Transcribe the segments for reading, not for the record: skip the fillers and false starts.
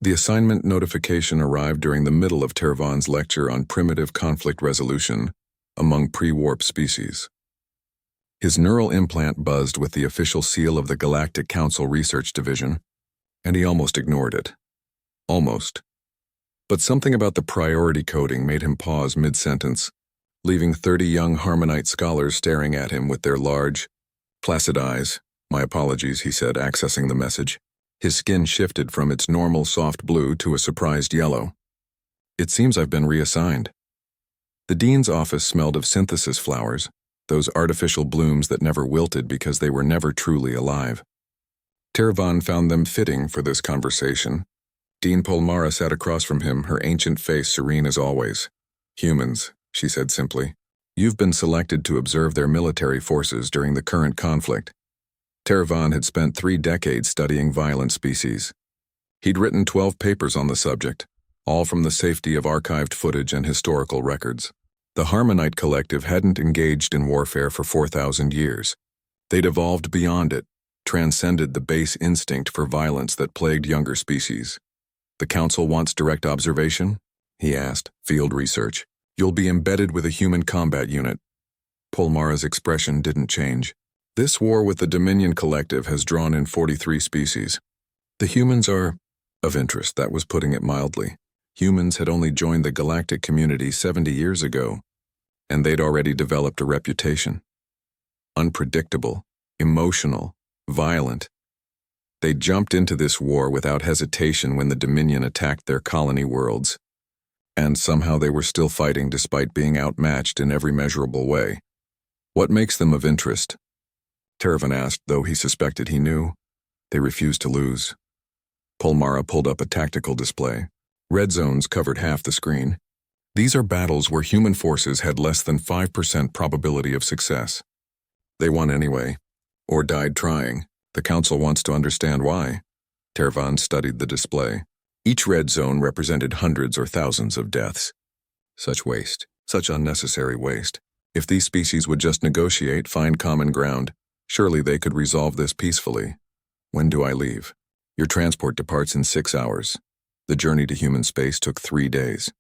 The assignment notification arrived during the middle of Tervan's lecture on primitive conflict resolution among pre-warp species. His neural implant buzzed with the official seal of the Galactic Council Research Division, and he almost ignored it. Almost. But something about the priority coding made him pause mid-sentence, leaving 30 young Harmonite scholars staring at him with their large, placid eyes. "My apologies," he said, accessing the message. His skin shifted from its normal soft blue to a surprised yellow. "It seems I've been reassigned." The dean's office smelled of synthesis flowers, those artificial blooms that never wilted because they were never truly alive. Tervan found them fitting for this conversation. Dean Polmara sat across from him, her ancient face serene as always. "Humans," she said simply. "You've been selected to observe their military forces during the current conflict." Tervan had spent 3 decades studying violent species. He'd written 12 papers on the subject, all from the safety of archived footage and historical records. The Harmonite Collective hadn't engaged in warfare for 4,000 years. They'd evolved beyond it, transcended the base instinct for violence that plagued younger species. "The Council wants direct observation?" he asked. "Field research. You'll be embedded with a human combat unit." Polmara's expression didn't change. "This war with the Dominion Collective has drawn in 43 species. The humans are of interest," that was putting it mildly. Humans had only joined the galactic community 70 years ago, and they'd already developed a reputation. Unpredictable, emotional, violent. They jumped into this war without hesitation when the Dominion attacked their colony worlds, and somehow they were still fighting despite being outmatched in every measurable way. "What makes them of interest?" Tervan asked, though he suspected he knew. "They refused to lose." Polmara pulled up a tactical display. Red zones covered half the screen. "These are battles where human forces had less than 5% probability of success. They won anyway, or died trying. The Council wants to understand why." Tervan studied the display. Each red zone represented hundreds or thousands of deaths. Such waste, such unnecessary waste. If these species would just negotiate, find common ground, surely they could resolve this peacefully. "When do I leave?" "Your transport departs in 6 hours. The journey to human space took 3 days."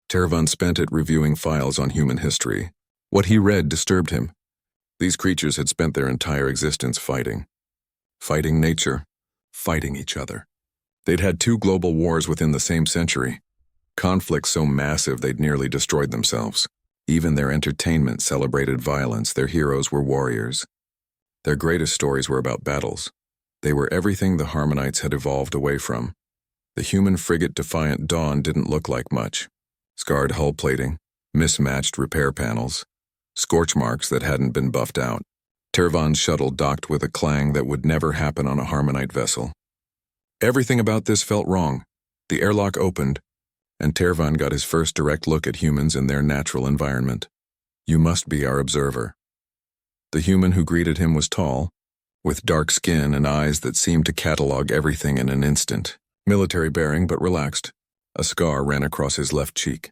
Tervan spent it reviewing files on human history. What he read disturbed him. These creatures had spent their entire existence fighting. Fighting nature, fighting each other. They'd had 2 global wars within the same century. Conflicts so massive they'd nearly destroyed themselves. Even their entertainment celebrated violence. Their heroes were warriors. Their greatest stories were about battles. They were everything the Harmonites had evolved away from. The human frigate Defiant Dawn didn't look like much. Scarred hull plating, mismatched repair panels, scorch marks that hadn't been buffed out. Tervan's shuttle docked with a clang that would never happen on a Harmonite vessel. Everything about this felt wrong. The airlock opened, and Tervan got his first direct look at humans in their natural environment. "You must be our observer." The human who greeted him was tall, with dark skin and eyes that seemed to catalog everything in an instant. Military bearing but relaxed. A scar ran across his left cheek.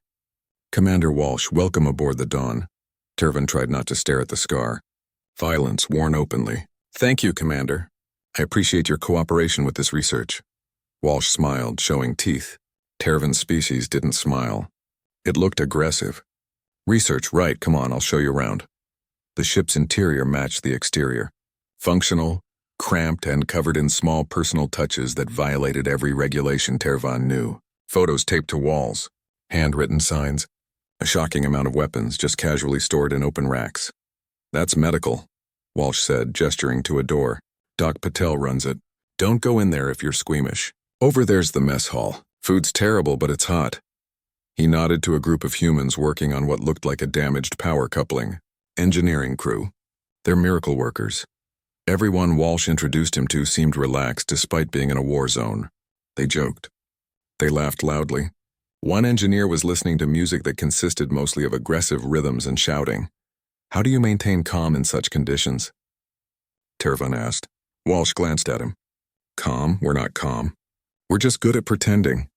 "Commander Walsh, welcome aboard the Dawn." Tervan tried not to stare at the scar. Violence worn openly. "Thank you, Commander. I appreciate your cooperation with this research." Walsh smiled, showing teeth. Tervan's species didn't smile. It looked aggressive. "Research, right, come on, I'll show you around." The ship's interior matched the exterior. Functional, cramped, and covered in small personal touches that violated every regulation Tervan knew. Photos taped to walls, handwritten signs, a shocking amount of weapons just casually stored in open racks. "That's medical," Walsh said, gesturing to a door. "Doc Patel runs it. Don't go in there if you're squeamish. Over there's the mess hall. Food's terrible, but it's hot." He nodded to a group of humans working on what looked like a damaged power coupling. "Engineering crew. They're miracle workers." Everyone Walsh introduced him to seemed relaxed despite being in a war zone. They joked. They laughed loudly. One engineer was listening to music that consisted mostly of aggressive rhythms and shouting. "How do you maintain calm in such conditions?" Tervan asked. Walsh glanced at him. "Calm? We're not calm. We're just good at pretending."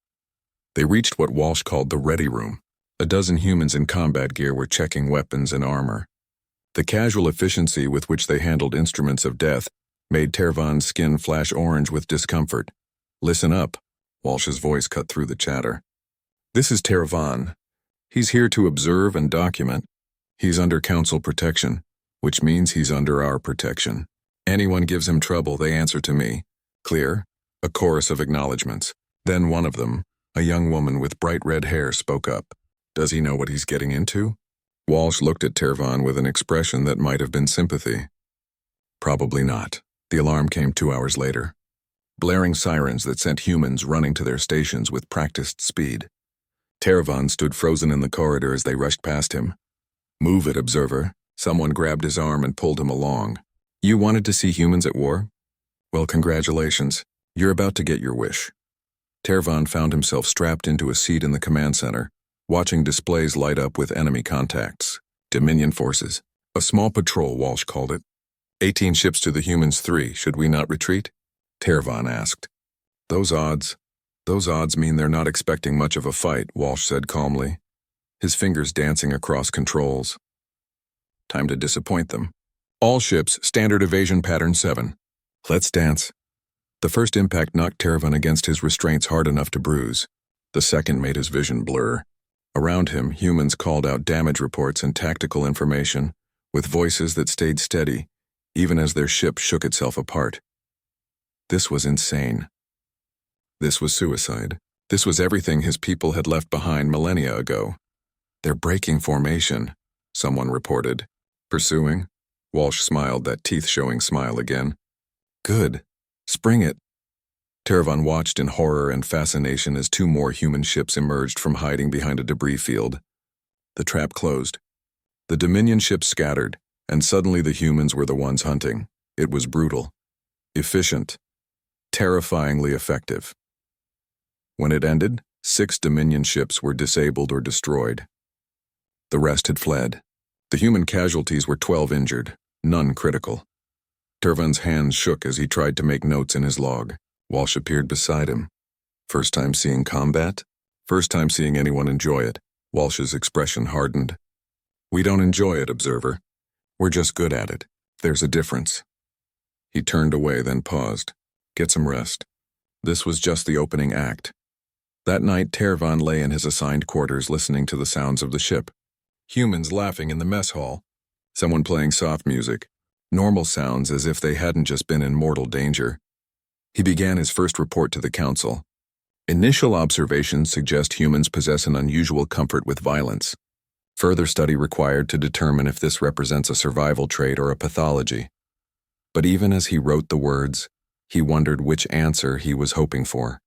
They reached what Walsh called the ready room. A dozen humans in combat gear were checking weapons and armor. The casual efficiency with which they handled instruments of death made Tervan's skin flash orange with discomfort. "Listen up," Walsh's voice cut through the chatter. "This is Tervan. He's here to observe and document. He's under council protection, which means he's under our protection. Anyone gives him trouble, they answer to me. Clear?" A chorus of acknowledgments. Then one of them, a young woman with bright red hair, spoke up. "Does he know what he's getting into?" Walsh looked at Tervan with an expression that might have been sympathy. Probably not. The alarm came 2 hours later. Blaring sirens that sent humans running to their stations with practiced speed. Tervan stood frozen in the corridor as they rushed past him. "Move it, observer." Someone grabbed his arm and pulled him along. "You wanted to see humans at war? Well, congratulations. You're about to get your wish." Tervan found himself strapped into a seat in the command center, watching displays light up with enemy contacts. Dominion forces. "A small patrol," Walsh called it. 18 ships to the humans, 3. Should we not retreat?" Tervan asked. Those odds mean they're not expecting much of a fight," Walsh said calmly, his fingers dancing across controls. "Time to disappoint them. All ships, standard evasion pattern 7. Let's dance." The first impact knocked Tervan against his restraints hard enough to bruise. The second made his vision blur. Around him, humans called out damage reports and tactical information, with voices that stayed steady, even as their ship shook itself apart. This was insane. This was suicide. This was everything his people had left behind millennia ago. "They're breaking formation," someone reported. "Pursuing?" Walsh smiled, that teeth-showing smile again. "Good. Spring it." Tervan watched in horror and fascination as 2 more human ships emerged from hiding behind a debris field. The trap closed. The Dominion ships scattered, and suddenly the humans were the ones hunting. It was brutal, efficient, terrifyingly effective. When it ended, 6 Dominion ships were disabled or destroyed. The rest had fled. The human casualties were 12 injured, none critical. Tervan's hands shook as he tried to make notes in his log. Walsh appeared beside him. "First time seeing combat? First time seeing anyone enjoy it." Walsh's expression hardened. "We don't enjoy it, observer. We're just good at it. There's a difference." He turned away, then paused. "Get some rest." This was just the opening act. That night, Tervan lay in his assigned quarters listening to the sounds of the ship. Humans laughing in the mess hall. Someone playing soft music. Normal sounds, as if they hadn't just been in mortal danger. He began his first report to the council. Initial observations suggest humans possess an unusual comfort with violence. Further study required to determine if this represents a survival trait or a pathology. But even as he wrote the words, he wondered which answer he was hoping for.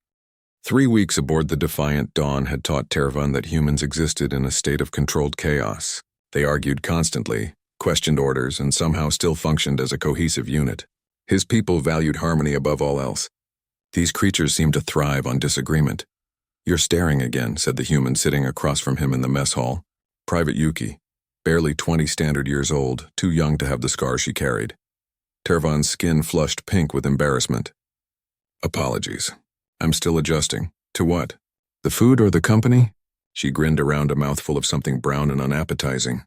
3 weeks aboard the Defiant Dawn had taught Tervan that humans existed in a state of controlled chaos. They argued constantly, questioned orders, and somehow still functioned as a cohesive unit. His people valued harmony above all else. These creatures seemed to thrive on disagreement. "You're staring again," said the human sitting across from him in the mess hall. Private Yuki, barely 20 standard years old, too young to have the scars she carried. Tervan's skin flushed pink with embarrassment. "Apologies. I'm still adjusting." "To what? The food or the company?" She grinned around a mouthful of something brown and unappetizing.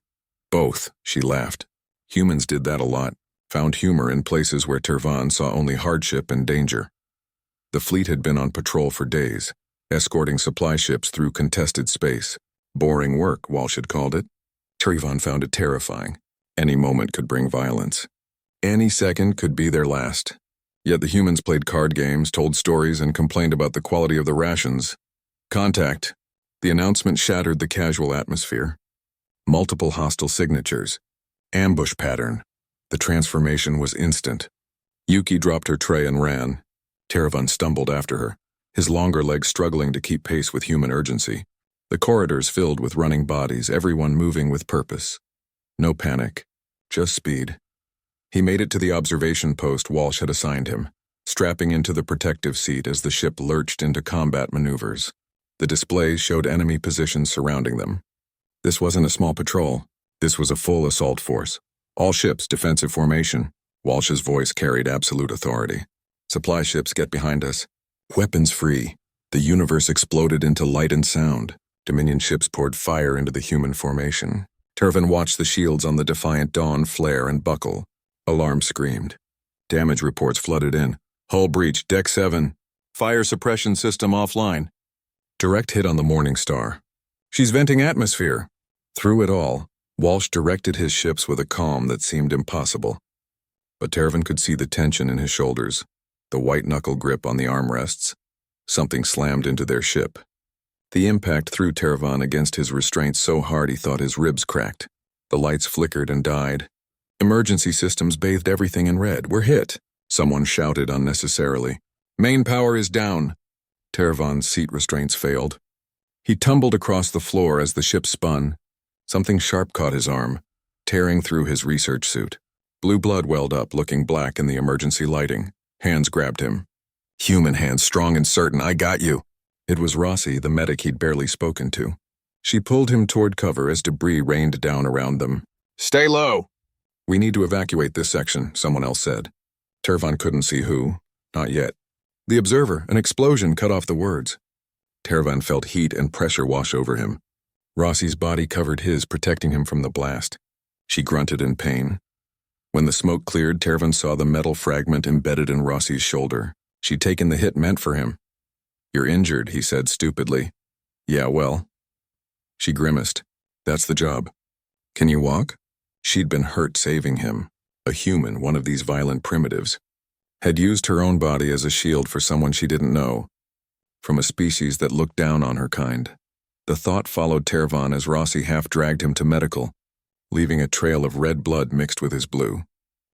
"Both," she laughed. Humans did that a lot, found humor in places where Tervan saw only hardship and danger. The fleet had been on patrol for days, escorting supply ships through contested space. Boring work, Walsh had called it. Tervan found it terrifying. Any moment could bring violence. Any second could be their last. Yet the humans played card games, told stories, and complained about the quality of the rations. "Contact." The announcement shattered the casual atmosphere. Multiple hostile signatures. Ambush pattern. The transformation was instant. Yuki dropped her tray and ran. Tervan stumbled after her, his longer legs struggling to keep pace with human urgency. The corridors filled with running bodies, everyone moving with purpose. No panic, just speed. He made it to the observation post Walsh had assigned him, strapping into the protective seat as the ship lurched into combat maneuvers. The displays showed enemy positions surrounding them. This wasn't a small patrol. This was a full assault force. "All ships, defensive formation." Walsh's voice carried absolute authority. "Supply ships, get behind us. Weapons free." The universe exploded into light and sound. Dominion ships poured fire into the human formation. Tervan watched the shields on the Defiant Dawn flare and buckle. Alarm screamed. Damage reports flooded in. "Hull breach, deck 7. Fire suppression system offline. Direct hit on the Morning Star. She's venting atmosphere. Through it all, Walsh directed his ships with a calm that seemed impossible. But Tervan could see the tension in his shoulders, the white-knuckle grip on the armrests. Something slammed into their ship. The impact threw Tervan against his restraints so hard he thought his ribs cracked. The lights flickered and died. Emergency systems bathed everything in red. We're hit. Someone shouted unnecessarily. Main power is down. Tervan's seat restraints failed. He tumbled across the floor as the ship spun. Something sharp caught his arm, tearing through his research suit. Blue blood welled up, looking black in the emergency lighting. Hands grabbed him. Human hands, strong and certain. I got you. It was Rossi, the medic he'd barely spoken to. She pulled him toward cover as debris rained down around them. Stay low. We need to evacuate this section, someone else said. Tervan couldn't see who. Not yet. The observer, an explosion cut off the words. Tervan felt heat and pressure wash over him. Rossi's body covered his, protecting him from the blast. She grunted in pain. When the smoke cleared, Tervan saw the metal fragment embedded in Rossi's shoulder. She'd taken the hit meant for him. You're injured, he said stupidly. Yeah, well. She grimaced. That's the job. Can you walk? She'd been hurt saving him. A human, one of these violent primitives. Had used her own body as a shield for someone she didn't know. From a species that looked down on her kind. The thought followed Tervan as Rossi half-dragged him to medical, leaving a trail of red blood mixed with his blue.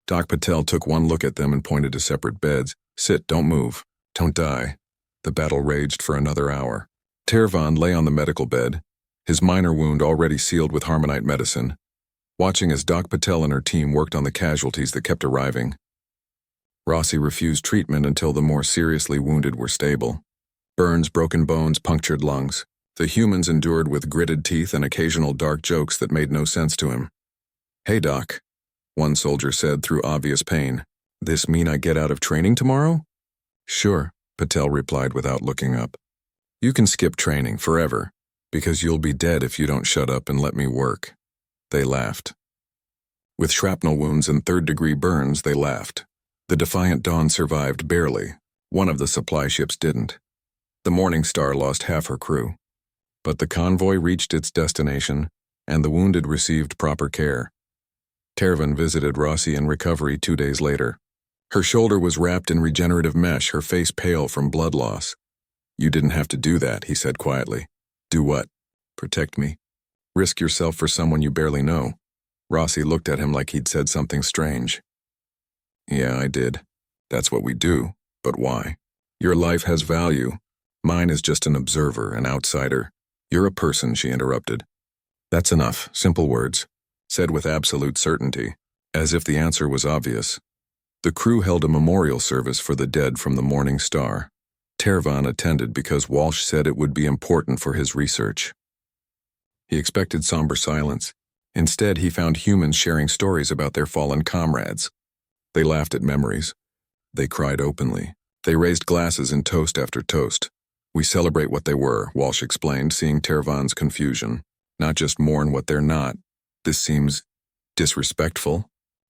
Doc Patel took one look at them and pointed to separate beds. Sit, don't move. Don't die. The battle raged for another hour. Tervan lay on the medical bed, his minor wound already sealed with harmonite medicine, watching as Doc Patel and her team worked on the casualties that kept arriving. Rossi refused treatment until the more seriously wounded were stable. Burns, broken bones, punctured lungs. The humans endured with gritted teeth and occasional dark jokes that made no sense to him. Hey, Doc, one soldier said through obvious pain. This mean I get out of training tomorrow? Sure, Patel replied without looking up. You can skip training forever, because you'll be dead if you don't shut up and let me work. They laughed. With shrapnel wounds and third-degree burns, they laughed. The Defiant Dawn survived barely. One of the supply ships didn't. The Morning Star lost half her crew. But the convoy reached its destination, and the wounded received proper care. Tervan visited Rossi in recovery 2 days later. Her shoulder was wrapped in regenerative mesh, her face pale from blood loss. You didn't have to do that, he said quietly. Do what? Protect me? Risk yourself for someone you barely know. Rossi looked at him like he'd said something strange. Yeah, I did. That's what we do. But why? Your life has value. Mine is just an observer, an outsider. You're a person, she interrupted. That's enough, simple words, said with absolute certainty, as if the answer was obvious. The crew held a memorial service for the dead from the Morning Star. Tervan attended because Walsh said it would be important for his research. He expected somber silence. Instead, he found humans sharing stories about their fallen comrades. They laughed at memories. They cried openly. They raised glasses in toast after toast. We celebrate what they were, Walsh explained, seeing Tervan's confusion. Not just mourn what they're not. This seems disrespectful.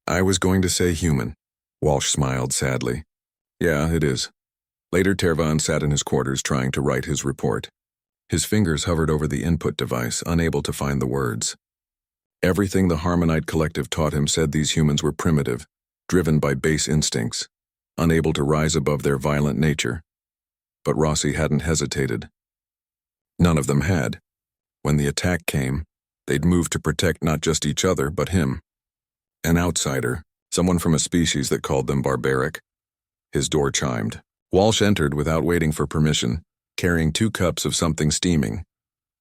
I was going to say human. Walsh smiled sadly. Yeah, it is. Later, Tervan sat in his quarters trying to write his report. His fingers hovered over the input device, unable to find the words. Everything the Harmonite Collective taught him said these humans were primitive, driven by base instincts, unable to rise above their violent nature. But Rossi hadn't hesitated. None of them had. When the attack came, they'd moved to protect not just each other, but him. An outsider, someone from a species that called them barbaric. His door chimed. Walsh entered without waiting for permission, carrying 2 cups of something steaming.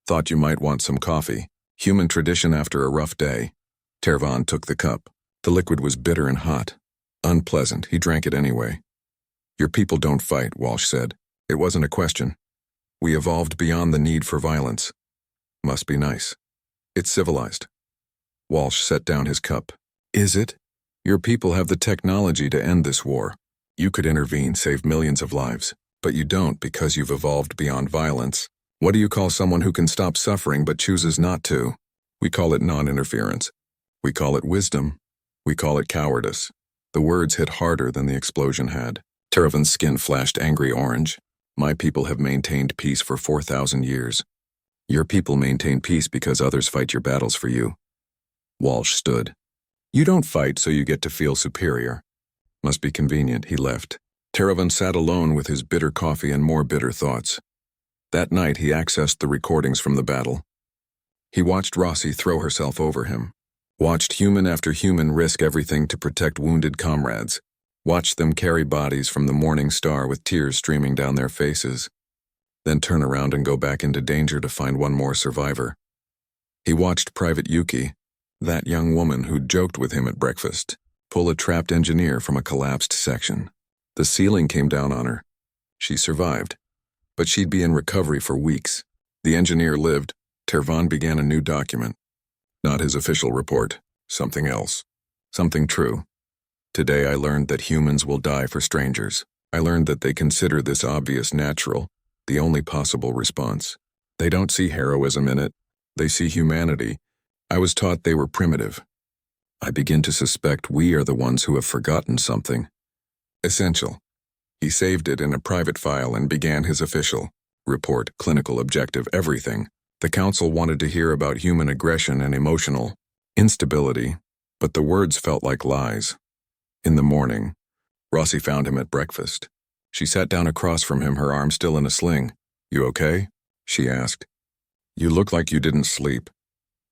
Thought you might want some coffee. Human tradition after a rough day. Tervan took the cup. The liquid was bitter and hot. Unpleasant, he drank it anyway. Your people don't fight, Walsh said. It wasn't a question. We evolved beyond the need for violence. Must be nice. It's civilized. Walsh set down his cup. Is it? Your people have the technology to end this war. You could intervene, save millions of lives. But you don't because you've evolved beyond violence. What do you call someone who can stop suffering but chooses not to? We call it non-interference. We call it wisdom. We call it cowardice. The words hit harder than the explosion had. Tervan's skin flashed angry orange. My people have maintained peace for 4,000 years. Your people maintain peace because others fight your battles for you. Walsh stood. You don't fight so you get to feel superior. Must be convenient, he left. Teravan sat alone with his bitter coffee and more bitter thoughts. That night he accessed the recordings from the battle. He watched Rossi throw herself over him. Watched human after human risk everything to protect wounded comrades. Watched them carry bodies from the morning star with tears streaming down their faces. Then turn around and go back into danger to find one more survivor. He watched Private Yuki, that young woman who'd joked with him at breakfast, pull a trapped engineer from a collapsed section. The ceiling came down on her. She survived, but she'd be in recovery for weeks. The engineer lived. Tervan began a new document. Not his official report. Something else. Something true. Today I learned that humans will die for strangers. I learned that they consider this obvious natural, the only possible response. They don't see heroism in it. They see humanity. I was taught they were primitive. I begin to suspect we are the ones who have forgotten something. Essential. He saved it in a private file and began his official report, clinical objective, everything. The council wanted to hear about human aggression and emotional instability, but the words felt like lies. In the morning, Rossi found him at breakfast. She sat down across from him, her arm still in a sling. You okay? She asked. You look like you didn't sleep.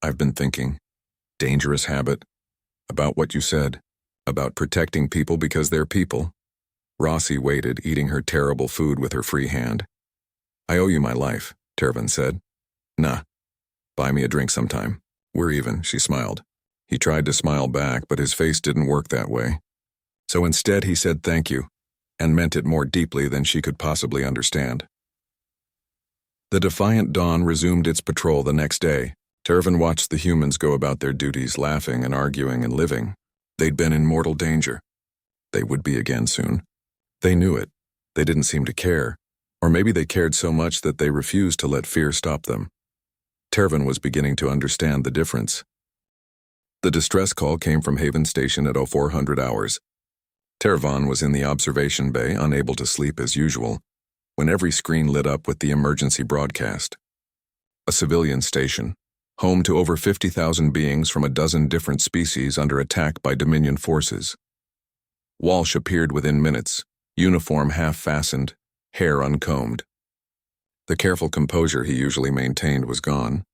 I've been thinking. Dangerous habit. About what you said. About protecting people because they're people. Rossi waited, eating her terrible food with her free hand. I owe you my life, Tervan said. Nah. Buy me a drink sometime. We're even, she smiled. He tried to smile back, but his face didn't work that way. So instead he said thank you, and meant it more deeply than she could possibly understand. The Defiant Dawn resumed its patrol the next day. Tervan watched the humans go about their duties, laughing and arguing and living. They'd been in mortal danger. They would be again soon. They knew it. They didn't seem to care. Or maybe they cared so much that they refused to let fear stop them. Tervan was beginning to understand the difference. The distress call came from Haven Station at 0400 hours. Tervan was in the observation bay, unable to sleep as usual, when every screen lit up with the emergency broadcast. A civilian station, home to over 50,000 beings from a dozen different species under attack by Dominion forces. Walsh appeared within minutes, uniform half-fastened, hair uncombed. The careful composure he usually maintained was gone.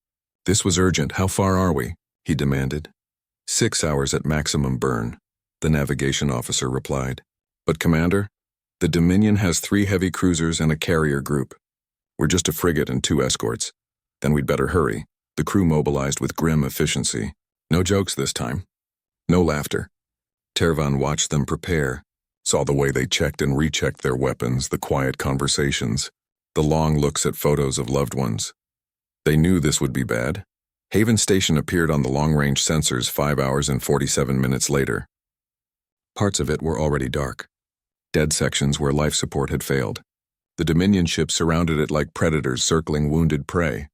This was urgent. How far are we? He demanded. 6 hours at maximum burn, the navigation officer replied. But Commander, the Dominion has 3 heavy cruisers and a carrier group. We're just a frigate and 2 escorts. Then we'd better hurry. The crew mobilized with grim efficiency. No jokes this time. No laughter. Tervan watched them prepare, saw the way they checked and rechecked their weapons, the quiet conversations, the long looks at photos of loved ones. They knew this would be bad. Haven Station appeared on the long-range sensors 5 hours and 47 minutes later. Parts of it were already dark. Dead sections where life support had failed. The Dominion ships surrounded it like predators circling wounded prey.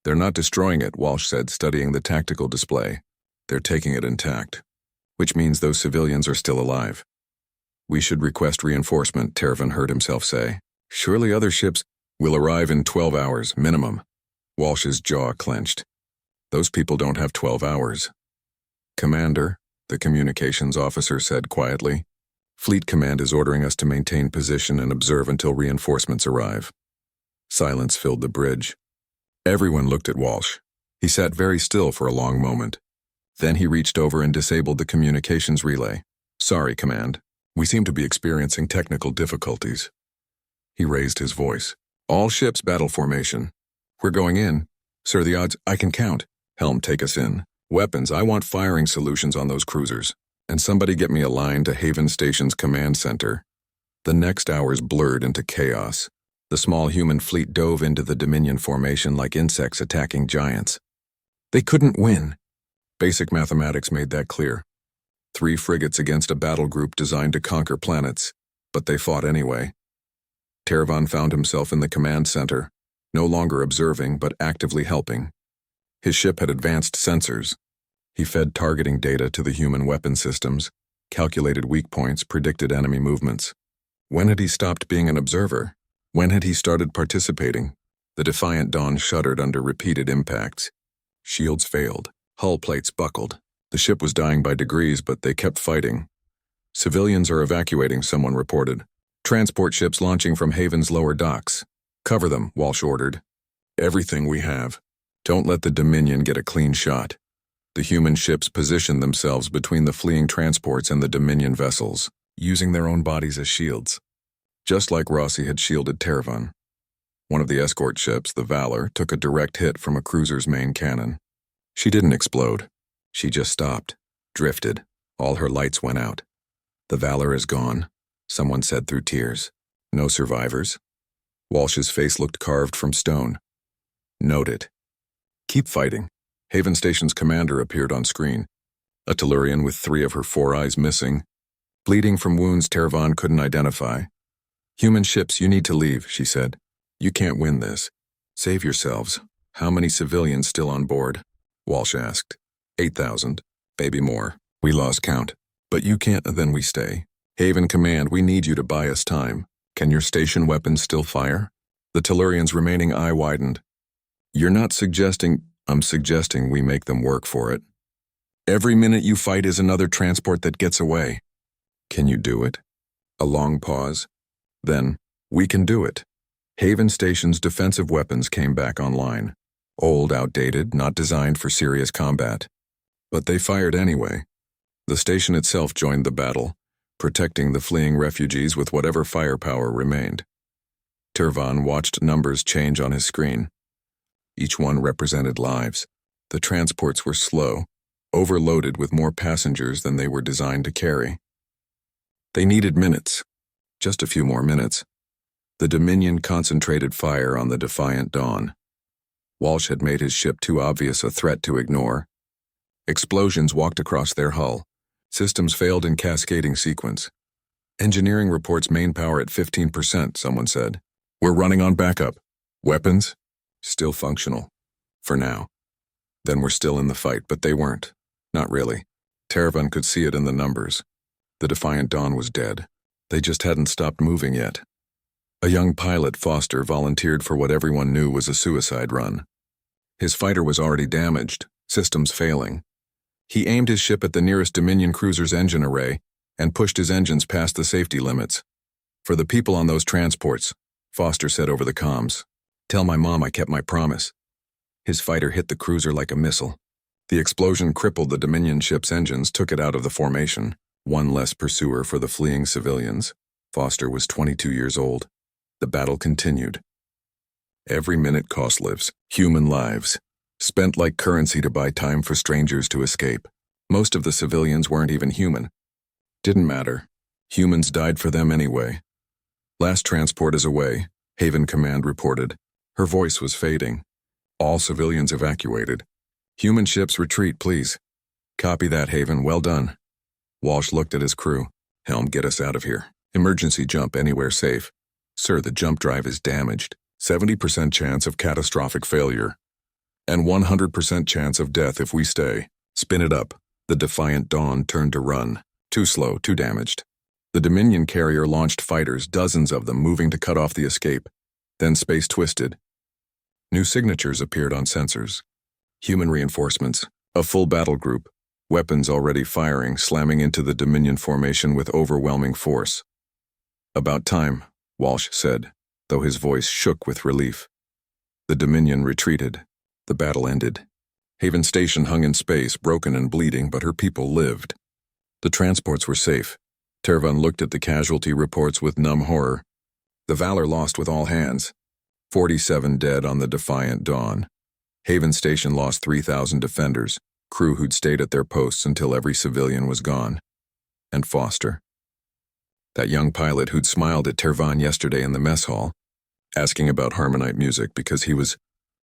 They're not destroying it, Walsh said, studying the tactical display. They're taking it intact. Which means those civilians are still alive. We should request reinforcement, Tervan heard himself say. Surely other ships will arrive in 12 hours, minimum. Walsh's jaw clenched. Those people don't have 12 hours. Commander, the communications officer said quietly. Fleet Command is ordering us to maintain position and observe until reinforcements arrive. Silence filled the bridge. Everyone looked at Walsh. He sat very still for a long moment. Then he reached over and disabled the communications relay. Sorry, Command. We seem to be experiencing technical difficulties. He raised his voice. All ships battle formation. We're going in. Sir, the odds I can count. Helm, take us in. Weapons, I want firing solutions on those cruisers. And somebody get me a line to Haven Station's command center. The next hours blurred into chaos. The small human fleet dove into the Dominion formation like insects attacking giants. They couldn't win. Basic mathematics made that clear. 3 frigates against a battle group designed to conquer planets, but they fought anyway. Tervan found himself in the command center, no longer observing but actively helping. His ship had advanced sensors. He fed targeting data to the human weapon systems, calculated weak points, predicted enemy movements. When had he stopped being an observer? When had he started participating? The defiant Dawn shuddered under repeated impacts. Shields failed. Hull plates buckled. The ship was dying by degrees, but they kept fighting. Civilians are evacuating, someone reported. Transport ships launching from Haven's lower docks. Cover them, Walsh ordered. Everything we have. Don't let the Dominion get a clean shot. The human ships positioned themselves between the fleeing transports and the Dominion vessels, using their own bodies as shields. Just like Rossi had shielded Tervan. One of the escort ships, the Valor, took a direct hit from a cruiser's main cannon. She didn't explode. She just stopped, drifted. All her lights went out. The Valor is gone, someone said through tears. No survivors. Walsh's face looked carved from stone. Noted. Keep fighting. Haven Station's commander appeared on screen. A Tellurian with 3 of her 4 eyes missing. Bleeding from wounds Tervan couldn't identify. Human ships, you need to leave, she said. You can't win this. Save yourselves. How many civilians still on board? Walsh asked. 8,000. Maybe more. We lost count. But you can't, then we stay. Haven Command, we need you to buy us time. Can your station weapons still fire? The Tellurian's remaining eye widened. You're not suggesting... I'm suggesting we make them work for it. Every minute you fight is another transport that gets away. Can you do it? A long pause. Then, we can do it. Haven Station's defensive weapons came back online. Old, outdated, not designed for serious combat. But they fired anyway. The station itself joined the battle, protecting the fleeing refugees with whatever firepower remained. Tervan watched numbers change on his screen. Each one represented lives. The transports were slow, overloaded with more passengers than they were designed to carry. They needed minutes. Just a few more minutes. The Dominion concentrated fire on the defiant Dawn. Walsh had made his ship too obvious a threat to ignore. Explosions walked across their hull. Systems failed in cascading sequence. Engineering reports main power at 15%, someone said. We're running on backup. Weapons? Still functional. For now. Then we're still in the fight, but they weren't. Not really. Tervan could see it in the numbers. The defiant Dawn was dead. They just hadn't stopped moving yet. A young pilot, Foster, volunteered for what everyone knew was a suicide run. His fighter was already damaged, systems failing. He aimed his ship at the nearest Dominion cruiser's engine array and pushed his engines past the safety limits. For the people on those transports, Foster said over the comms, "Tell my mom I kept my promise." His fighter hit the cruiser like a missile. The explosion crippled the Dominion ship's engines, took it out of the formation. One less pursuer for the fleeing civilians. Foster was 22 years old. The battle continued. Every minute cost lives, human lives, spent like currency to buy time for strangers to escape. Most of the civilians weren't even human. Didn't matter. Humans died for them anyway. Last transport is away, Haven Command reported. Her voice was fading. All civilians evacuated. Human ships retreat, please. Copy that, Haven. Well done. Walsh looked at his crew. Helm, get us out of here. Emergency jump anywhere safe. Sir, the jump drive is damaged. 70% chance of catastrophic failure. And 100% chance of death if we stay. Spin it up. The defiant Dawn turned to run. Too slow, too damaged. The Dominion carrier launched fighters, dozens of them moving to cut off the escape. Then space twisted. New signatures appeared on sensors. Human reinforcements, a full battle group, weapons already firing, slamming into the Dominion formation with overwhelming force. About time, Walsh said, though his voice shook with relief. The Dominion retreated. The battle ended. Haven Station hung in space, broken and bleeding, but her people lived. The transports were safe. Tervan looked at the casualty reports with numb horror. The Valor lost with all hands. 47 dead on the defiant Dawn. Haven Station lost 3,000 defenders, crew who'd stayed at their posts until every civilian was gone. And Foster. That young pilot who'd smiled at Tervan yesterday in the mess hall, asking about Harmonite music because he was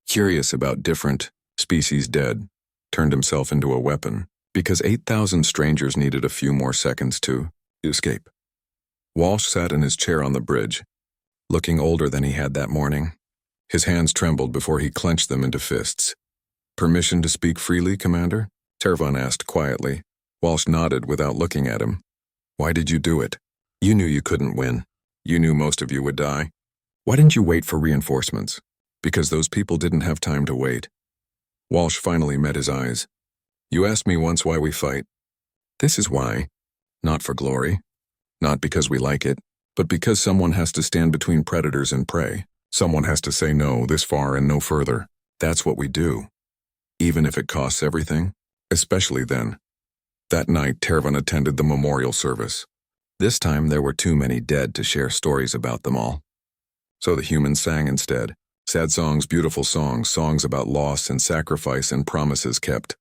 curious about different species dead, turned himself into a weapon because 8,000 strangers needed a few more seconds to escape. Walsh sat in his chair on the bridge, looking older than he had that morning. His hands trembled before he clenched them into fists. Permission to speak freely, Commander? Tervan asked quietly. Walsh nodded without looking at him. Why did you do it? You knew you couldn't win. You knew most of you would die. Why didn't you wait for reinforcements? Because those people didn't have time to wait. Walsh finally met his eyes. You asked me once why we fight. This is why. Not for glory. Not because we like it, but because someone has to stand between predators and prey. Someone has to say no this far and no further. That's what we do. Even if it costs everything, especially then. That night, Tervan attended the memorial service. This time there were too many dead to share stories about them all. So the humans sang instead. Sad songs, beautiful songs, songs about loss and sacrifice and promises kept.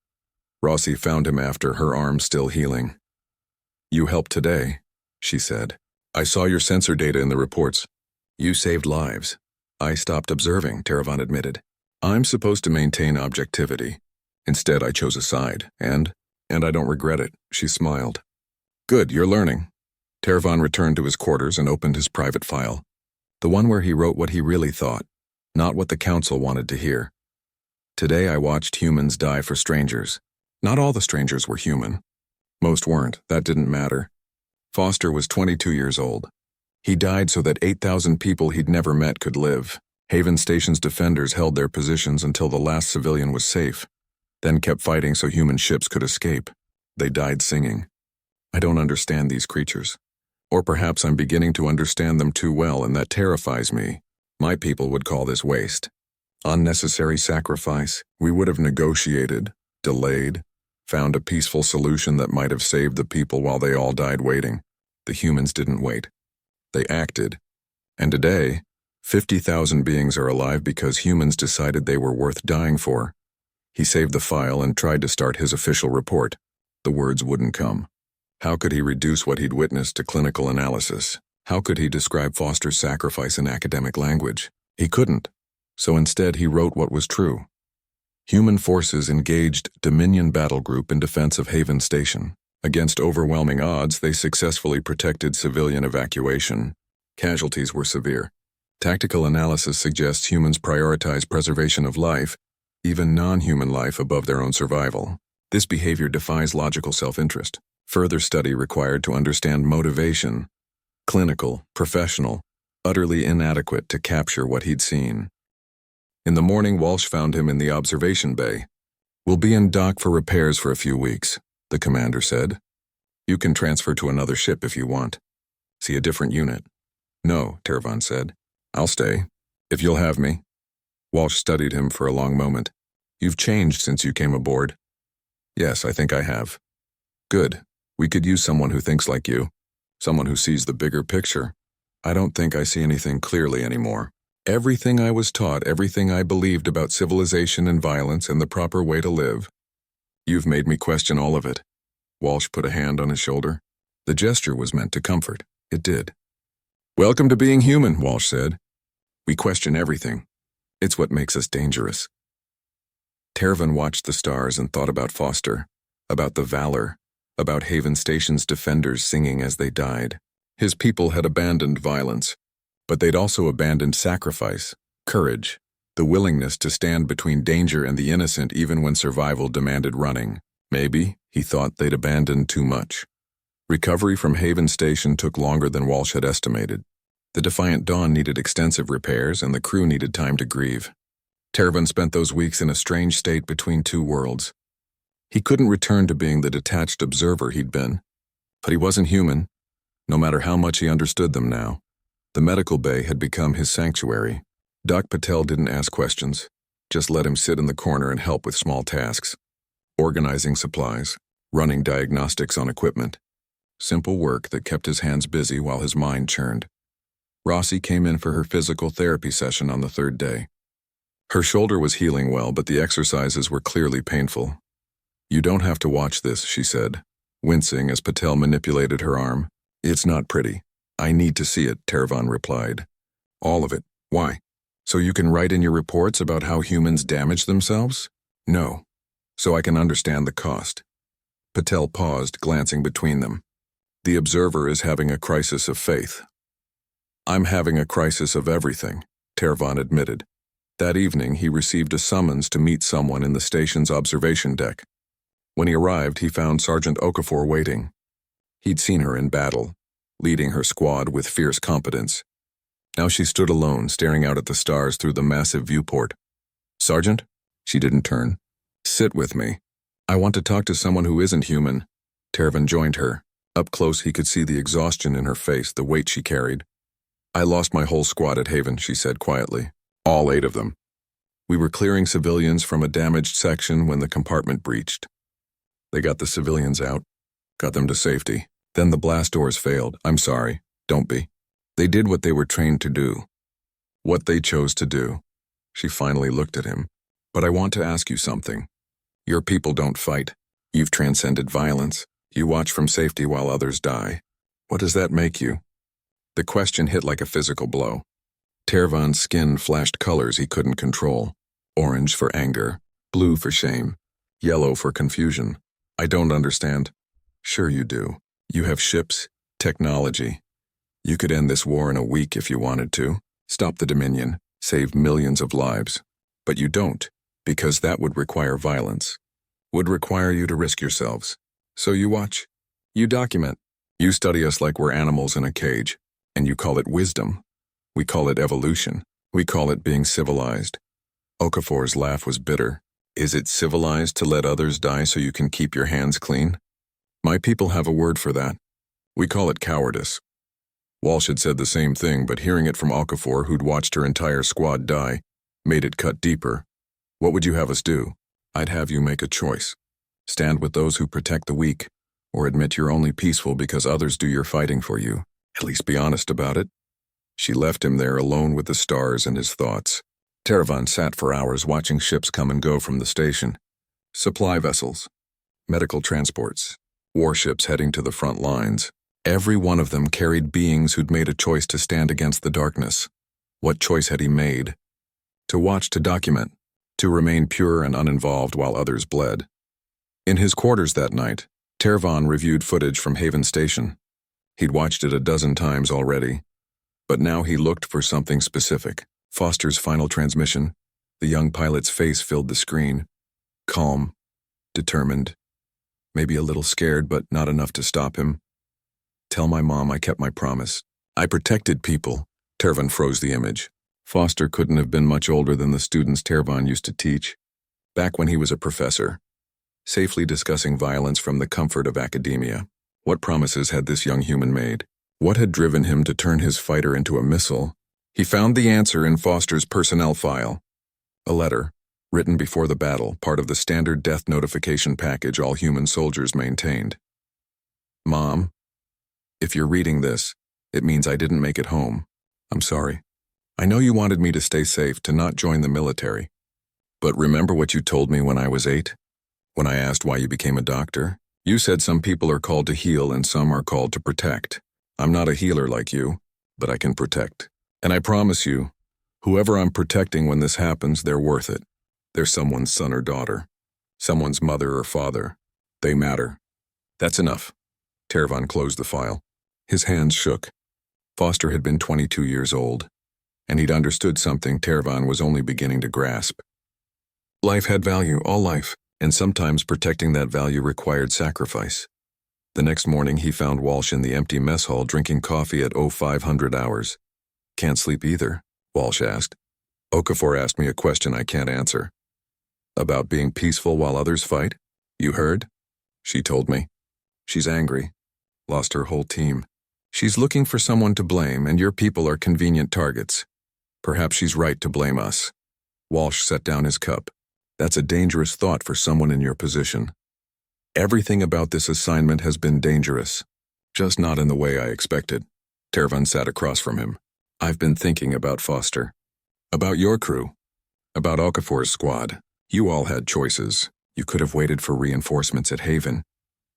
Rossi found him after, her arm still healing. You helped today, she said. I saw your sensor data in the reports. You saved lives. I stopped observing, Tervan admitted. I'm supposed to maintain objectivity. Instead, I chose a side, and I don't regret it, she smiled. Good, you're learning. Tervan returned to his quarters and opened his private file. The one where he wrote what he really thought, not what the council wanted to hear. Today I watched humans die for strangers. Not all the strangers were human. Most weren't, that didn't matter. Foster was 22 years old. He died so that 8,000 people he'd never met could live. Haven Station's defenders held their positions until the last civilian was safe, then kept fighting so human ships could escape. They died singing. I don't understand these creatures. Or perhaps I'm beginning to understand them too well, and that terrifies me. My people would call this waste. Unnecessary sacrifice. We would have negotiated, delayed, found a peaceful solution that might have saved the people while they all died waiting. The humans didn't wait. They acted. And today, 50,000 beings are alive because humans decided they were worth dying for. He saved the file and tried to start his official report. The words wouldn't come. How could he reduce what he'd witnessed to clinical analysis? How could he describe Foster's sacrifice in academic language? He couldn't. So instead he wrote what was true. Human forces engaged Dominion Battle Group in defense of Haven Station. Against overwhelming odds, they successfully protected civilian evacuation. Casualties were severe. Tactical analysis suggests humans prioritize preservation of life, even non-human life, above their own survival. This behavior defies logical self-interest. Further study required to understand motivation. Clinical, professional, utterly inadequate to capture what he'd seen. In the morning, Walsh found him in the observation bay. We'll be in dock for repairs for a few weeks, the commander said. You can transfer to another ship if you want. See a different unit. No, Tervan said. I'll stay, if you'll have me. Walsh studied him for a long moment. You've changed since you came aboard. Yes, I think I have. Good. We could use someone who thinks like you. Someone who sees the bigger picture. I don't think I see anything clearly anymore. Everything I was taught, everything I believed about civilization and violence and the proper way to live. You've made me question all of it. Walsh put a hand on his shoulder. The gesture was meant to comfort. It did. Welcome to being human, Walsh said. We question everything. It's what makes us dangerous. Tervan watched the stars and thought about Foster, about the valor, about Haven Station's defenders singing as they died. His people had abandoned violence, but they'd also abandoned sacrifice, courage, the willingness to stand between danger and the innocent even when survival demanded running. Maybe, he thought, they'd abandoned too much. Recovery from Haven Station took longer than Walsh had estimated. The Defiant Dawn needed extensive repairs, and the crew needed time to grieve. Tervan spent those weeks in a strange state between two worlds. He couldn't return to being the detached observer he'd been. But he wasn't human, no matter how much he understood them now. The medical bay had become his sanctuary. Doc Patel didn't ask questions, just let him sit in the corner and help with small tasks. Organizing supplies, running diagnostics on equipment. Simple work that kept his hands busy while his mind churned. Rossi came in for her physical therapy session on the third day. Her shoulder was healing well, but the exercises were clearly painful. You don't have to watch this, she said, wincing as Patel manipulated her arm. It's not pretty. I need to see it, Tervan replied. All of it. Why? So you can write in your reports about how humans damage themselves? No. So I can understand the cost. Patel paused, glancing between them. The observer is having a crisis of faith. I'm having a crisis of everything, Tervan admitted. That evening, he received a summons to meet someone in the station's observation deck. When he arrived, he found Sergeant Okafor waiting. He'd seen her in battle, leading her squad with fierce competence. Now she stood alone, staring out at the stars through the massive viewport. "Sergeant?" She didn't turn. "Sit with me. I want to talk to someone who isn't human." Tervan joined her. Up close, he could see the exhaustion in her face, the weight she carried. "I lost my whole squad at Haven," she said quietly. "All 8 of them. We were clearing civilians from a damaged section when the compartment breached. They got the civilians out, got them to safety. Then the blast doors failed. I'm sorry, don't be. They did what they were trained to do. What they chose to do." She finally looked at him. "But I want to ask you something. Your people don't fight. You've transcended violence. You watch from safety while others die. What does that make you?" The question hit like a physical blow. Tervan's skin flashed colors he couldn't control. Orange for anger, blue for shame, yellow for confusion. "I don't understand." "Sure you do. You have ships, technology. You could end this war in a week if you wanted to, stop the Dominion, save millions of lives. But you don't, because that would require violence. Would require you to risk yourselves. So you watch. You document. You study us like we're animals in a cage, and you call it wisdom. We call it evolution. We call it being civilized." Okafor's laugh was bitter. "Is it civilized to let others die so you can keep your hands clean? My people have a word for that. We call it cowardice." Walsh had said the same thing, but hearing it from Okafor, who'd watched her entire squad die, made it cut deeper. "What would you have us do?" "I'd have you make a choice. Stand with those who protect the weak, or admit you're only peaceful because others do your fighting for you. At least be honest about it." She left him there alone with the stars and his thoughts. Tervan sat for hours watching ships come and go from the station. Supply vessels, medical transports, warships heading to the front lines. Every one of them carried beings who'd made a choice to stand against the darkness. What choice had he made? To watch, to document, to remain pure and uninvolved while others bled. In his quarters that night, Tervan reviewed footage from Haven Station. He'd watched it a dozen times already, but now he looked for something specific. Foster's final transmission. The young pilot's face filled the screen. Calm, determined, maybe a little scared, but not enough to stop him. "Tell my mom I kept my promise. I protected people." Tervan froze the image. Foster couldn't have been much older than the students Tervan used to teach, back when he was a professor, safely discussing violence from the comfort of academia. What promises had this young human made? What had driven him to turn his fighter into a missile? He found the answer in Foster's personnel file. A letter, written before the battle, part of the standard death notification package all human soldiers maintained. "Mom, if you're reading this, it means I didn't make it home. I'm sorry. I know you wanted me to stay safe, to not join the military. But remember what you told me when I was 8? When I asked why you became a doctor? You said some people are called to heal and some are called to protect. I'm not a healer like you, but I can protect. And I promise you, whoever I'm protecting when this happens, they're worth it. They're someone's son or daughter, someone's mother or father. They matter." "That's enough." Tervan closed the file. His hands shook. Foster had been 22 years old, and he'd understood something Tervan was only beginning to grasp. Life had value, all life, and sometimes protecting that value required sacrifice. The next morning he found Walsh in the empty mess hall drinking coffee at 0500 hours. "Can't sleep either?" Walsh asked. "Okafor asked me a question I can't answer. About being peaceful while others fight? You heard?" "She told me. She's angry. Lost her whole team. She's looking for someone to blame, and your people are convenient targets. Perhaps she's right to blame us." Walsh set down his cup. "That's a dangerous thought for someone in your position." "Everything about this assignment has been dangerous. Just not in the way I expected." Tervan sat across from him. "I've been thinking about Foster. About your crew. About Okafor's squad. You all had choices. You could have waited for reinforcements at Haven.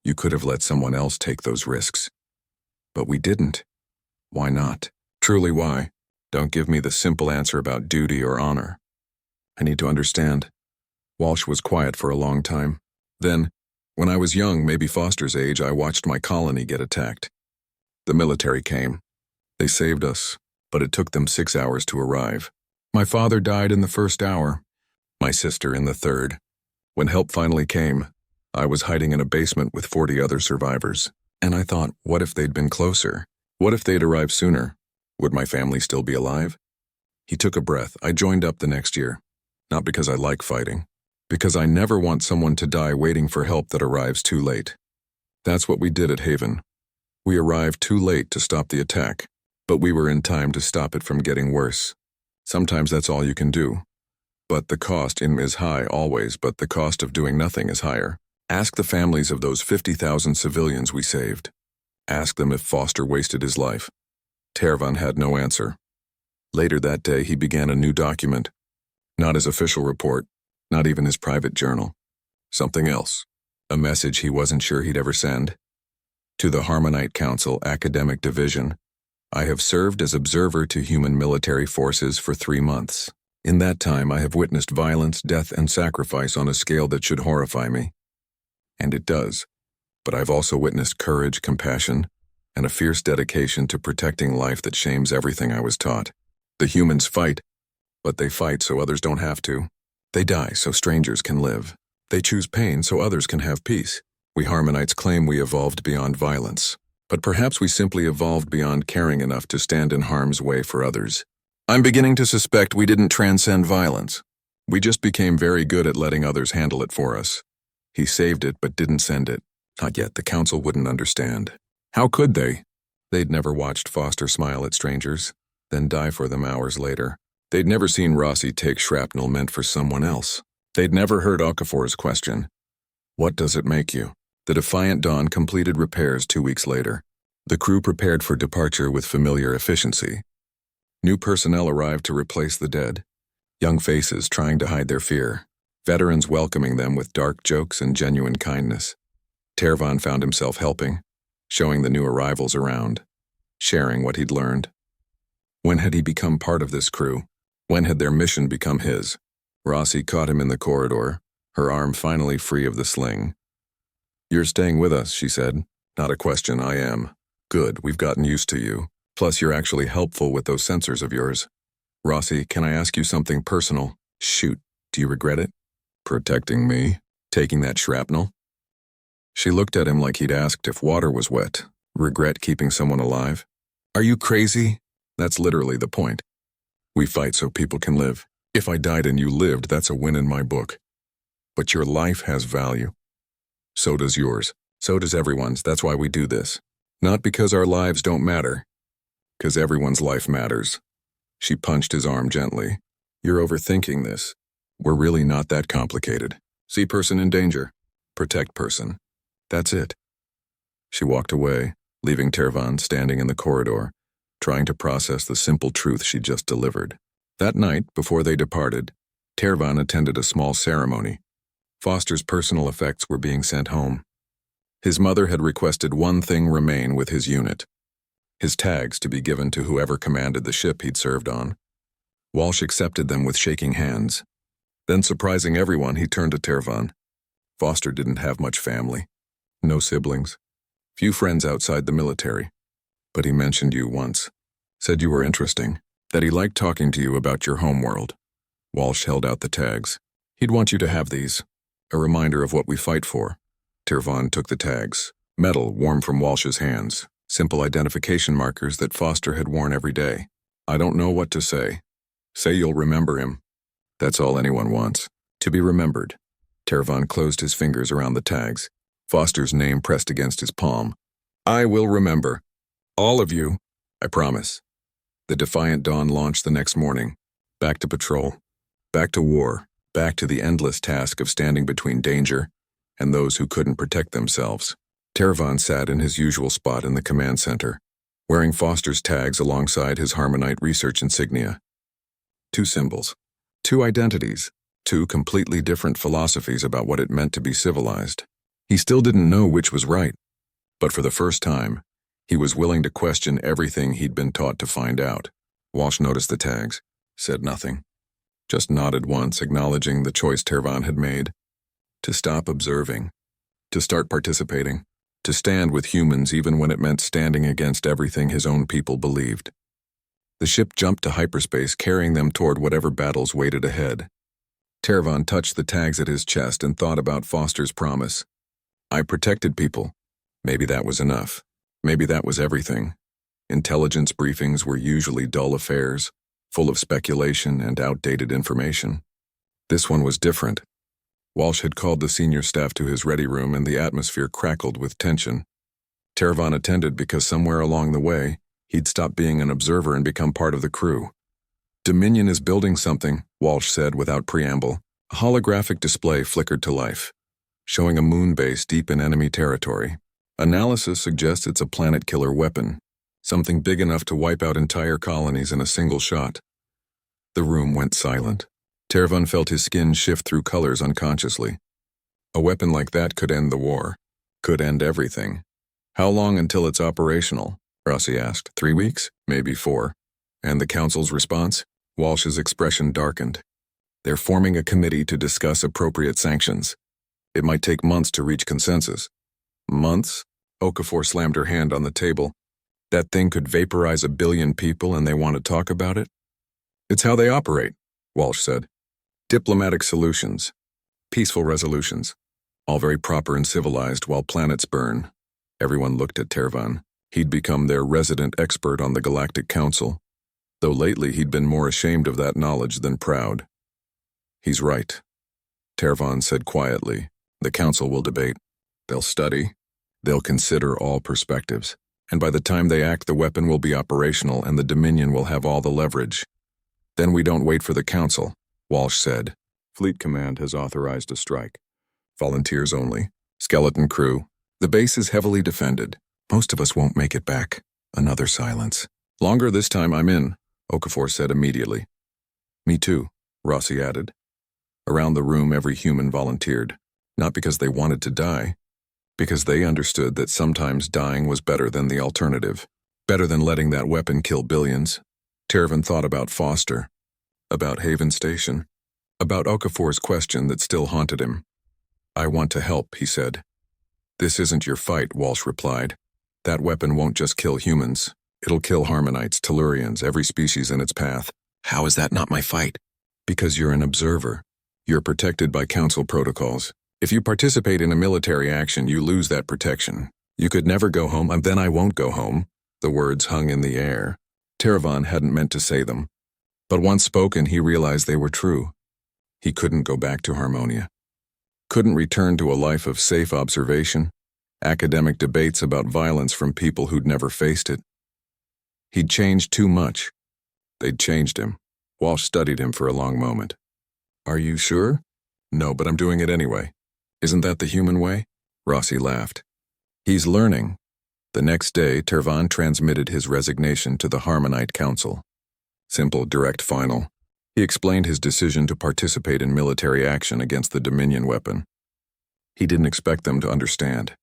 You could have let someone else take those risks. But we didn't. Why not? Truly why? Don't give me the simple answer about duty or honor. I need to understand." Walsh was quiet for a long time. Then, when I was young, maybe Foster's age, I watched my colony get attacked. The military came. They saved us, but it took them 6 hours to arrive. My father died in the first hour, my sister in the third. When help finally came, I was hiding in a basement with 40 other survivors. And I thought, what if they'd been closer? What if they'd arrived sooner? Would my family still be alive? He took a breath. I joined up the next year. Not because I like fighting. Because I never want someone to die waiting for help that arrives too late. That's what we did at Haven. We arrived too late to stop the attack, but we were in time to stop it from getting worse. Sometimes that's all you can do. But the cost is high always, but the cost of doing nothing is higher. Ask the families of those 50,000 civilians we saved. Ask them if Foster wasted his life. Tervan had no answer. Later that day, he began a new document. Not his official report, not even his private journal. Something else. A message he wasn't sure he'd ever send. To the Harmonite Council Academic Division, I have served as observer to human military forces for 3 months. In that time, I have witnessed violence, death, and sacrifice on a scale that should horrify me. And it does. But I've also witnessed courage, compassion, and a fierce dedication to protecting life that shames everything I was taught. The humans fight, but they fight so others don't have to. They die so strangers can live. They choose pain so others can have peace. We Harmonites claim we evolved beyond violence, but perhaps we simply evolved beyond caring enough to stand in harm's way for others. I'm beginning to suspect we didn't transcend violence. We just became very good at letting others handle it for us. He saved it but didn't send it. Not yet, the council wouldn't understand. How could they? They'd never watched Foster smile at strangers, then die for them hours later. They'd never seen Rossi take shrapnel meant for someone else. They'd never heard Okafor's question. What does it make you? The Defiant Dawn completed repairs 2 weeks later. The crew prepared for departure with familiar efficiency. New personnel arrived to replace the dead. Young faces trying to hide their fear. Veterans welcoming them with dark jokes and genuine kindness. Tervan found himself helping, showing the new arrivals around, sharing what he'd learned. When had he become part of this crew? When had their mission become his? Rossi caught him in the corridor, her arm finally free of the sling. You're staying with us, she said. Not a question, I am. Good, we've gotten used to you. Plus, you're actually helpful with those sensors of yours. Rossi, can I ask you something personal? Shoot, do you regret it? Protecting me? Taking that shrapnel? She looked at him like he'd asked if water was wet. Regret keeping someone alive? Are you crazy? That's literally the point. We fight so people can live. If I died and you lived, that's a win in my book. But your life has value. So does yours. So does everyone's. That's why we do this. Not because our lives don't matter. Because everyone's life matters. She punched his arm gently. You're overthinking this. We're really not that complicated. See person in danger. Protect person. That's it. She walked away, leaving Tervan standing in the corridor, trying to process the simple truth she just delivered. That night, before they departed, Tervan attended a small ceremony. Foster's personal effects were being sent home. His mother had requested one thing remain with his unit. His tags to be given to whoever commanded the ship he'd served on. Walsh accepted them with shaking hands. Then, surprising everyone, he turned to Tervan. Foster didn't have much family. No siblings. Few friends outside the military. But he mentioned you once. Said you were interesting. That he liked talking to you about your homeworld. Walsh held out the tags. He'd want you to have these. A reminder of what we fight for. Tervan took the tags. Metal warm from Walsh's hands. Simple identification markers that Foster had worn every day. I don't know what to say. Say you'll remember him. That's all anyone wants. To be remembered. Tervan closed his fingers around the tags. Foster's name pressed against his palm. I will remember. All of you. I promise. The Defiant Dawn launched the next morning. Back to patrol. Back to war. Back to the endless task of standing between danger and those who couldn't protect themselves. Tervan sat in his usual spot in the command center, wearing Foster's tags alongside his Harmonite research insignia. 2 symbols. 2 identities. 2 completely different philosophies about what it meant to be civilized. He still didn't know which was right, but for the first time, he was willing to question everything he'd been taught to find out. Walsh noticed the tags, said nothing. Just nodded once, acknowledging the choice Tervan had made. To stop observing. To start participating. To stand with humans even when it meant standing against everything his own people believed. The ship jumped to hyperspace, carrying them toward whatever battles waited ahead. Tervan touched the tags at his chest and thought about Foster's promise. I protected people. Maybe that was enough. Maybe that was everything. Intelligence briefings were usually dull affairs, full of speculation and outdated information. This one was different. Walsh had called the senior staff to his ready room and the atmosphere crackled with tension. Tervan attended because somewhere along the way, he'd stopped being an observer and become part of the crew. Dominion is building something, Walsh said without preamble. A holographic display flickered to life, showing a moon base deep in enemy territory. Analysis suggests it's a planet-killer weapon, something big enough to wipe out entire colonies in a single shot. The room went silent. Tervan felt his skin shift through colors unconsciously. A weapon like that could end the war, could end everything. How long until it's operational? Rossi asked. 3 weeks? Maybe 4. And the council's response? Walsh's expression darkened. They're forming a committee to discuss appropriate sanctions. It might take months to reach consensus. Months? Okafor slammed her hand on the table. That thing could vaporize 1 billion people and they want to talk about it? It's how they operate, Walsh said. Diplomatic solutions. Peaceful resolutions. All very proper and civilized while planets burn. Everyone looked at Tervan. He'd become their resident expert on the Galactic Council, though lately he'd been more ashamed of that knowledge than proud. He's right, Tervan said quietly. The Council will debate. They'll study. They'll consider all perspectives. And by the time they act, the weapon will be operational and the Dominion will have all the leverage. Then we don't wait for the Council, Walsh said. Fleet Command has authorized a strike. Volunteers only. Skeleton crew. The base is heavily defended. Most of us won't make it back. Another silence. Longer this time, I'm in, Okafor said immediately. Me too, Rossi added. Around the room, every human volunteered. Not because they wanted to die, because they understood that sometimes dying was better than the alternative. Better than letting that weapon kill billions. Tervan thought about Foster, about Haven Station, about Okafor's question that still haunted him. I want to help, he said. This isn't your fight, Walsh replied. That weapon won't just kill humans. It'll kill Harmonites, Tellurians, every species in its path. How is that not my fight? Because you're an observer. You're protected by Council protocols. If you participate in a military action, you lose that protection. You could never go home, and then I won't go home. The words hung in the air. Tervan hadn't meant to say them. But once spoken, he realized they were true. He couldn't go back to Harmonia. Couldn't return to a life of safe observation, academic debates about violence from people who'd never faced it. He'd changed too much. They'd changed him. Walsh studied him for a long moment. Are you sure? No, but I'm doing it anyway. Isn't that the human way? Rossi laughed. He's learning. The next day, Tervan transmitted his resignation to the Harmonite Council. Simple, direct, final. He explained his decision to participate in military action against the Dominion weapon. He didn't expect them to understand.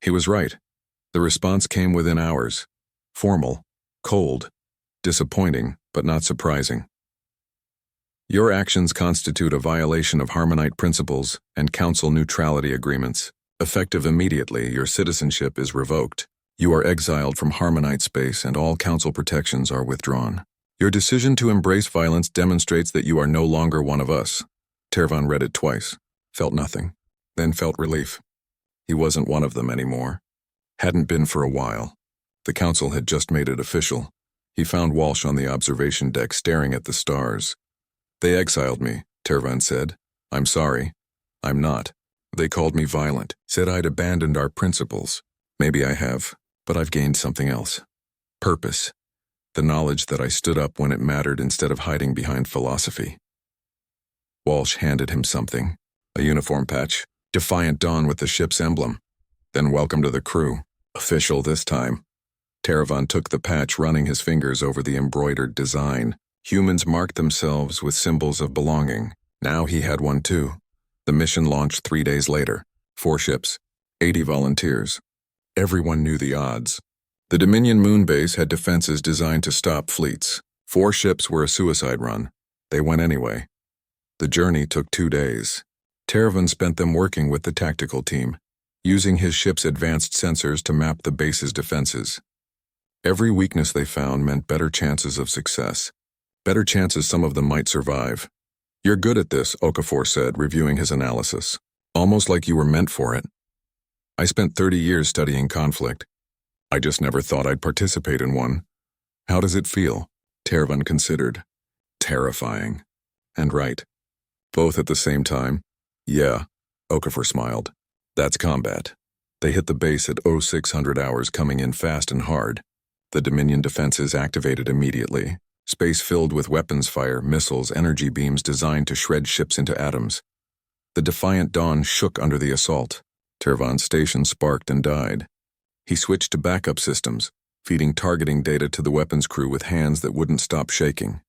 He was right. The response came within hours. Formal, cold, disappointing, but not surprising. Your actions constitute a violation of Harmonite principles and Council neutrality agreements. Effective immediately, your citizenship is revoked. You are exiled from Harmonite space and all Council protections are withdrawn. Your decision to embrace violence demonstrates that you are no longer one of us. Tervan read it twice, felt nothing, then felt relief. He wasn't one of them anymore. Hadn't been for a while. The Council had just made it official. He found Walsh on the observation deck staring at the stars. They exiled me, Tervan said. I'm sorry. I'm not. They called me violent, said I'd abandoned our principles. Maybe I have, but I've gained something else. Purpose. The knowledge that I stood up when it mattered instead of hiding behind philosophy. Walsh handed him something. A uniform patch. Defiant Dawn with the ship's emblem. Then welcome to the crew. Official this time. Tervan took the patch, running his fingers over the embroidered design. Humans marked themselves with symbols of belonging. Now he had one too. The mission launched 3 days later. 4 ships. 80 volunteers. Everyone knew the odds. The Dominion moon base had defenses designed to stop fleets. 4 ships were a suicide run. They went anyway. The journey took 2 days. Tervan spent them working with the tactical team, using his ship's advanced sensors to map the base's defenses. Every weakness they found meant better chances of success. Better chances some of them might survive. You're good at this, Okafor said, reviewing his analysis. Almost like you were meant for it. I spent 30 years studying conflict. I just never thought I'd participate in one, How does it feel? Tervan considered. Terrifying. And right. Both at the same time? Yeah, Okafor smiled. That's combat. They hit the base at 0600 hours, coming in fast and hard. The Dominion defenses activated immediately. Space filled with weapons fire, missiles, energy beams designed to shred ships into atoms. The defiant dawn shook under the assault. Tervan's station sparked and died. He switched to backup systems, feeding targeting data to the weapons crew with hands that wouldn't stop shaking.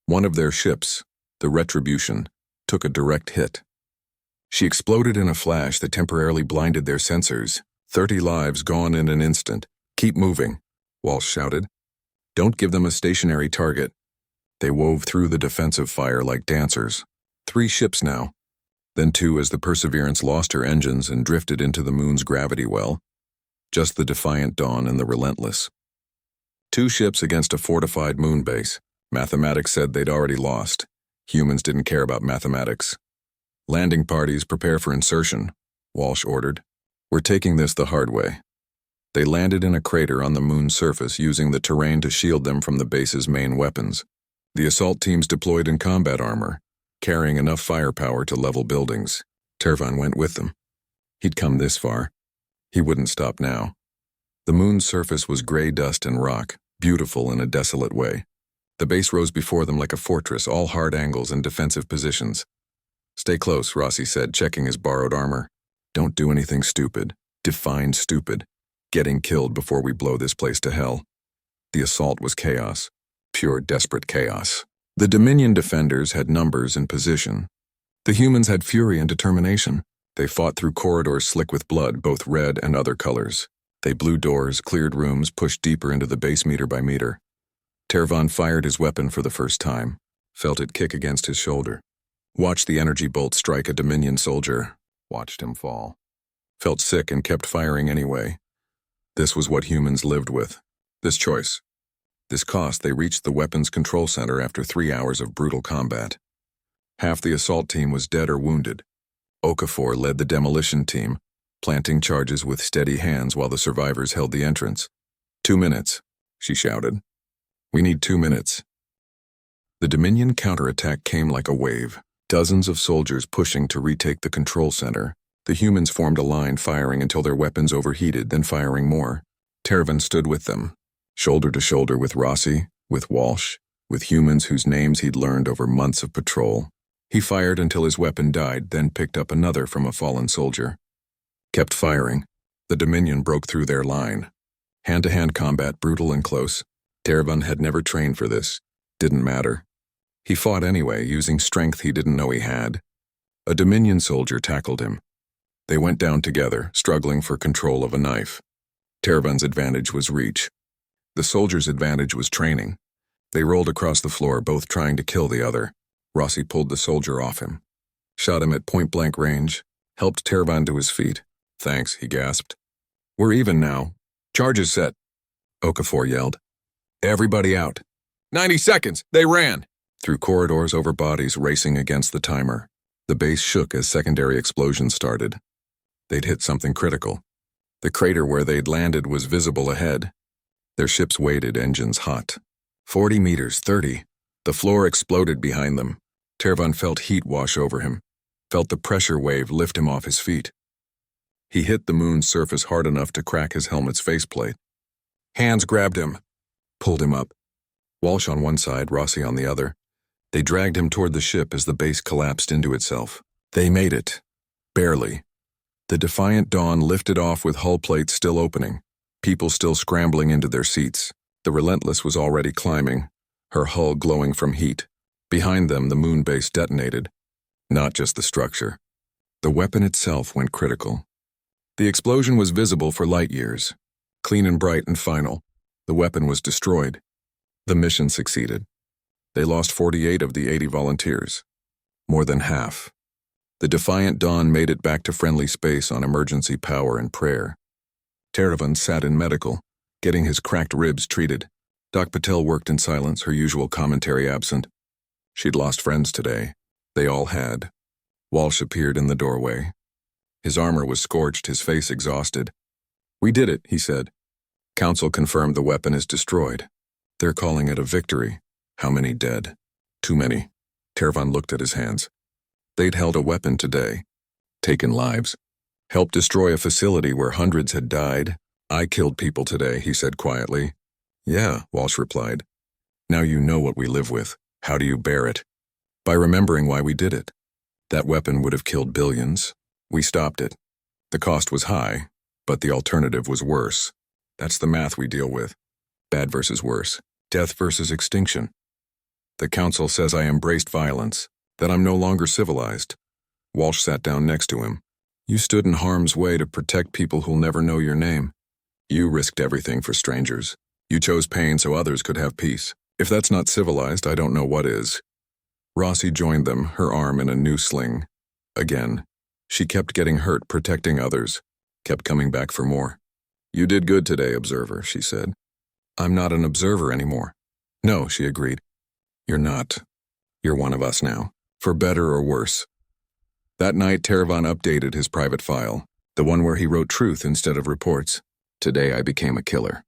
One of their ships, the Retribution, took a direct hit. She exploded in a flash that temporarily blinded their sensors. 30 lives gone in an instant. Keep moving, Walsh shouted. Don't give them a stationary target. They wove through the defensive fire like dancers. 3 ships now. Then 2 as the Perseverance lost her engines and drifted into the moon's gravity well. Just the Defiant Dawn and the Relentless. 2 ships against a fortified moon base. Mathematics said they'd already lost. Humans didn't care about mathematics. Landing parties prepare for insertion, Walsh ordered. We're taking this the hard way. They landed in a crater on the moon's surface, using the terrain to shield them from the base's main weapons. The assault teams deployed in combat armor, carrying enough firepower to level buildings. Tervan went with them. He'd come this far. He wouldn't stop now. The moon's surface was gray dust and rock, beautiful in a desolate way. The base rose before them like a fortress, all hard angles and defensive positions. Stay close, Rossi said, checking his borrowed armor. Don't do anything stupid. Define stupid. Getting killed before we blow this place to hell. The assault was chaos. Pure, desperate chaos. The Dominion defenders had numbers and position. The humans had fury and determination. They fought through corridors slick with blood, both red and other colors. They blew doors, cleared rooms, pushed deeper into the base meter by meter. Tervan fired his weapon for the first time, felt it kick against his shoulder. Watched the energy bolt strike a Dominion soldier, watched him fall. Felt sick and kept firing anyway. This was what humans lived with. This choice. This cost. They reached the weapons control center after 3 hours of brutal combat. Half the assault team was dead or wounded. Okafor led the demolition team, planting charges with steady hands while the survivors held the entrance. 2 minutes, she shouted. We need 2 minutes. The Dominion counterattack came like a wave. Dozens of soldiers pushing to retake the control center. The humans formed a line, firing until their weapons overheated, then firing more. Tervan stood with them, shoulder to shoulder with Rossi, with Walsh, with humans whose names he'd learned over months of patrol. He fired until his weapon died, then picked up another from a fallen soldier. Kept firing. The Dominion broke through their line. Hand-to-hand combat, brutal and close. Tervan had never trained for this. Didn't matter. He fought anyway, using strength he didn't know he had. A Dominion soldier tackled him. They went down together, struggling for control of a knife. Tervan's advantage was reach. The soldier's advantage was training. They rolled across the floor, both trying to kill the other. Rossi pulled the soldier off him. Shot him at point-blank range. Helped Tervan to his feet. Thanks, he gasped. We're even now. Charges set, Okafor yelled. Everybody out. 90 seconds! They ran! Through corridors, over bodies, racing against the timer. The base shook as secondary explosions started. They'd hit something critical. The crater where they'd landed was visible ahead. Their ships waited, engines hot. 40 meters, 30. The floor exploded behind them. Tervan felt heat wash over him, felt the pressure wave lift him off his feet. He hit the moon's surface hard enough to crack his helmet's faceplate. Hands grabbed him, pulled him up. Walsh on one side, Rossi on the other. They dragged him toward the ship as the base collapsed into itself. They made it. Barely. The Defiant Dawn lifted off with hull plates still opening, people still scrambling into their seats. The Relentless was already climbing, her hull glowing from heat. Behind them, the moon base detonated. Not just the structure. The weapon itself went critical. The explosion was visible for light years. Clean and bright and final. The weapon was destroyed. The mission succeeded. They lost 48 of the 80 volunteers. More than half. The Defiant Dawn made it back to friendly space on emergency power and prayer. Tervan sat in medical, getting his cracked ribs treated. Doc Patel worked in silence, her usual commentary absent. She'd lost friends today. They all had. Walsh appeared in the doorway. His armor was scorched, his face exhausted. We did it, he said. Council confirmed the weapon is destroyed. They're calling it a victory. How many dead? Too many. Tervan looked at his hands. They'd held a weapon today. Taken lives. Helped destroy a facility where hundreds had died. I killed people today, he said quietly. Yeah, Walsh replied. Now you know what we live with. How do you bear it? By remembering why we did it. That weapon would have killed billions. We stopped it. The cost was high, but the alternative was worse. That's the math we deal with. Bad versus worse. Death versus extinction. The council says I embraced violence, that I'm no longer civilized. Walsh sat down next to him. You stood in harm's way to protect people who'll never know your name. You risked everything for strangers. You chose pain so others could have peace. If that's not civilized, I don't know what is. Rossi joined them, her arm in a new sling. Again. She kept getting hurt protecting others, kept coming back for more. You did good today, Observer, she said. I'm not an observer anymore. No, she agreed. You're not. You're one of us now, for better or worse. That night, Tervan updated his private file, the one where he wrote truth instead of reports. Today I became a killer.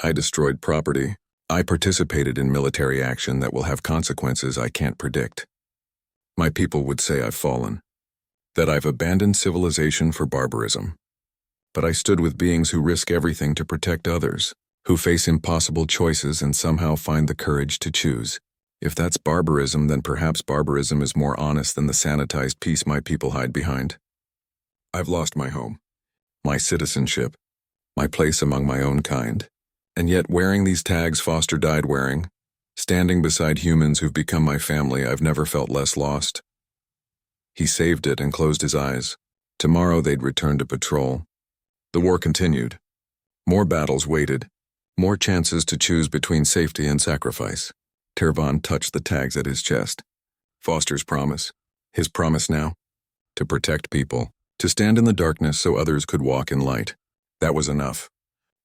I destroyed property. I participated in military action that will have consequences I can't predict. My people would say I've fallen, that I've abandoned civilization for barbarism. But I stood with beings who risk everything to protect others, who face impossible choices and somehow find the courage to choose. If that's barbarism, then perhaps barbarism is more honest than the sanitized peace my people hide behind. I've lost my home, my citizenship, my place among my own kind. And yet wearing these tags Foster died wearing, standing beside humans who've become my family, I've never felt less lost. He saved it and closed his eyes. Tomorrow they'd return to patrol. The war continued. More battles waited. More chances to choose between safety and sacrifice. Tervan touched the tags at his chest. Foster's promise. His promise now. To protect people. To stand in the darkness so others could walk in light. That was enough.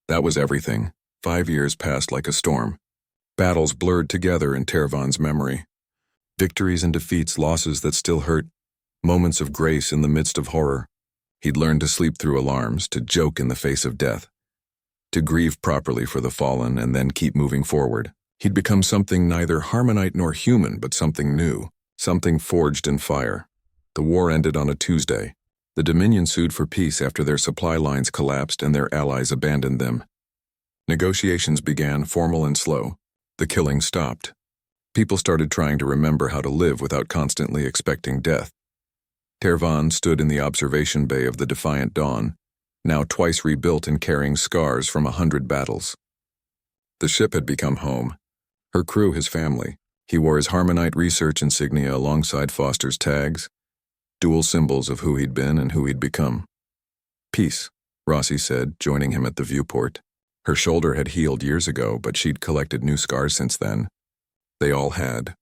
That was everything. 5 years passed like a storm. Battles blurred together in Tervan's memory. Victories and defeats, losses that still hurt. Moments of grace in the midst of horror. He'd learned to sleep through alarms, to joke in the face of death. To grieve properly for the fallen and then keep moving forward. He'd become something neither Harmonite nor human, but something new. Something forged in fire. The war ended on a Tuesday. The Dominion sued for peace after their supply lines collapsed and their allies abandoned them. Negotiations began, formal and slow. The killing stopped. People started trying to remember how to live without constantly expecting death. Tervan stood in the observation bay of the Defiant Dawn, now twice rebuilt and carrying scars from 100 battles. The ship had become home. Her crew his family. He wore his Harmonite research insignia alongside Foster's tags, dual symbols of who he'd been and who he'd become. Peace, Rossi said, joining him at the viewport. Her shoulder had healed years ago, but she'd collected new scars since then. They all had.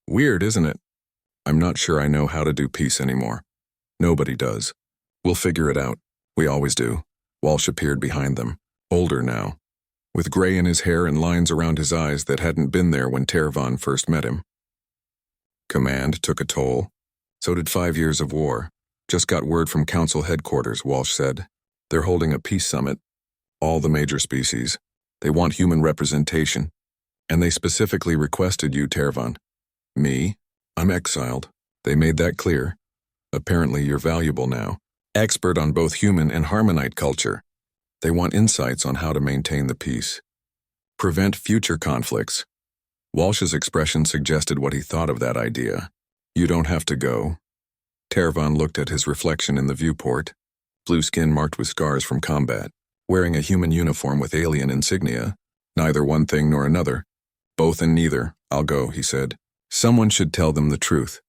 Weird, isn't it? I'm not sure I know how to do peace anymore. Nobody does. We'll figure it out. We always do. Walsh appeared behind them, older now, with gray in his hair and lines around his eyes that hadn't been there when Tervan first met him. Command took a toll. So did 5 years of war. Just got word from Council headquarters, Walsh said. They're holding a peace summit. All the major species. They want human representation. And they specifically requested you, Tervan. Me? I'm exiled. They made that clear. Apparently you're valuable now. Expert on both human and Harmonite culture. They want insights on how to maintain the peace. Prevent future conflicts. Walsh's expression suggested what he thought of that idea. You don't have to go. Tervan looked at his reflection in the viewport. Blue skin marked with scars from combat. Wearing a human uniform with alien insignia. Neither one thing nor another. Both and neither. I'll go, he said. Someone should tell them the truth.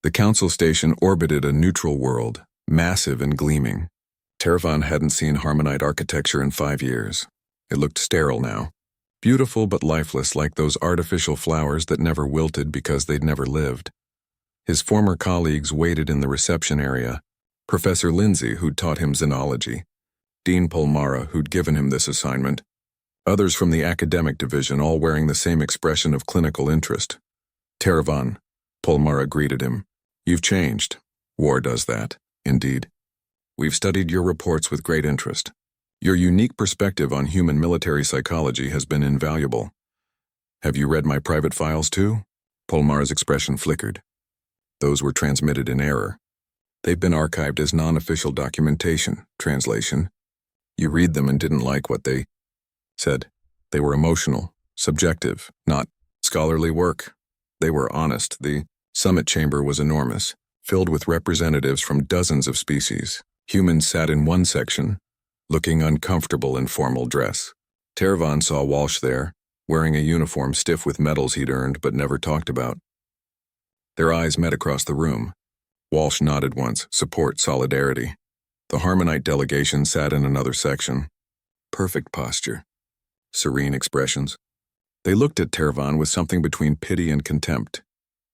The council station orbited a neutral world, massive and gleaming. Tervan hadn't seen Harmonite architecture in 5 years. It looked sterile now. Beautiful but lifeless, like those artificial flowers that never wilted because they'd never lived. His former colleagues waited in the reception area. Professor Lindsay, who'd taught him xenology. Dean Polmara, who'd given him this assignment. Others from the academic division, all wearing the same expression of clinical interest. Tervan, Polmara greeted him. You've changed. War does that, indeed. We've studied your reports with great interest. Your unique perspective on human military psychology has been invaluable. Have you read my private files too? Polmar's expression flickered. Those were transmitted in error. They've been archived as non-official documentation. Translation. You read them and didn't like what they said. They were emotional, subjective, not scholarly work. They were honest. The summit chamber was enormous, filled with representatives from dozens of species. Humans sat in one section, looking uncomfortable in formal dress. Tervan saw Walsh there, wearing a uniform stiff with medals he'd earned but never talked about. Their eyes met across the room. Walsh nodded once, support, solidarity. The Harmonite delegation sat in another section. Perfect posture. Serene expressions. They looked at Tervan with something between pity and contempt.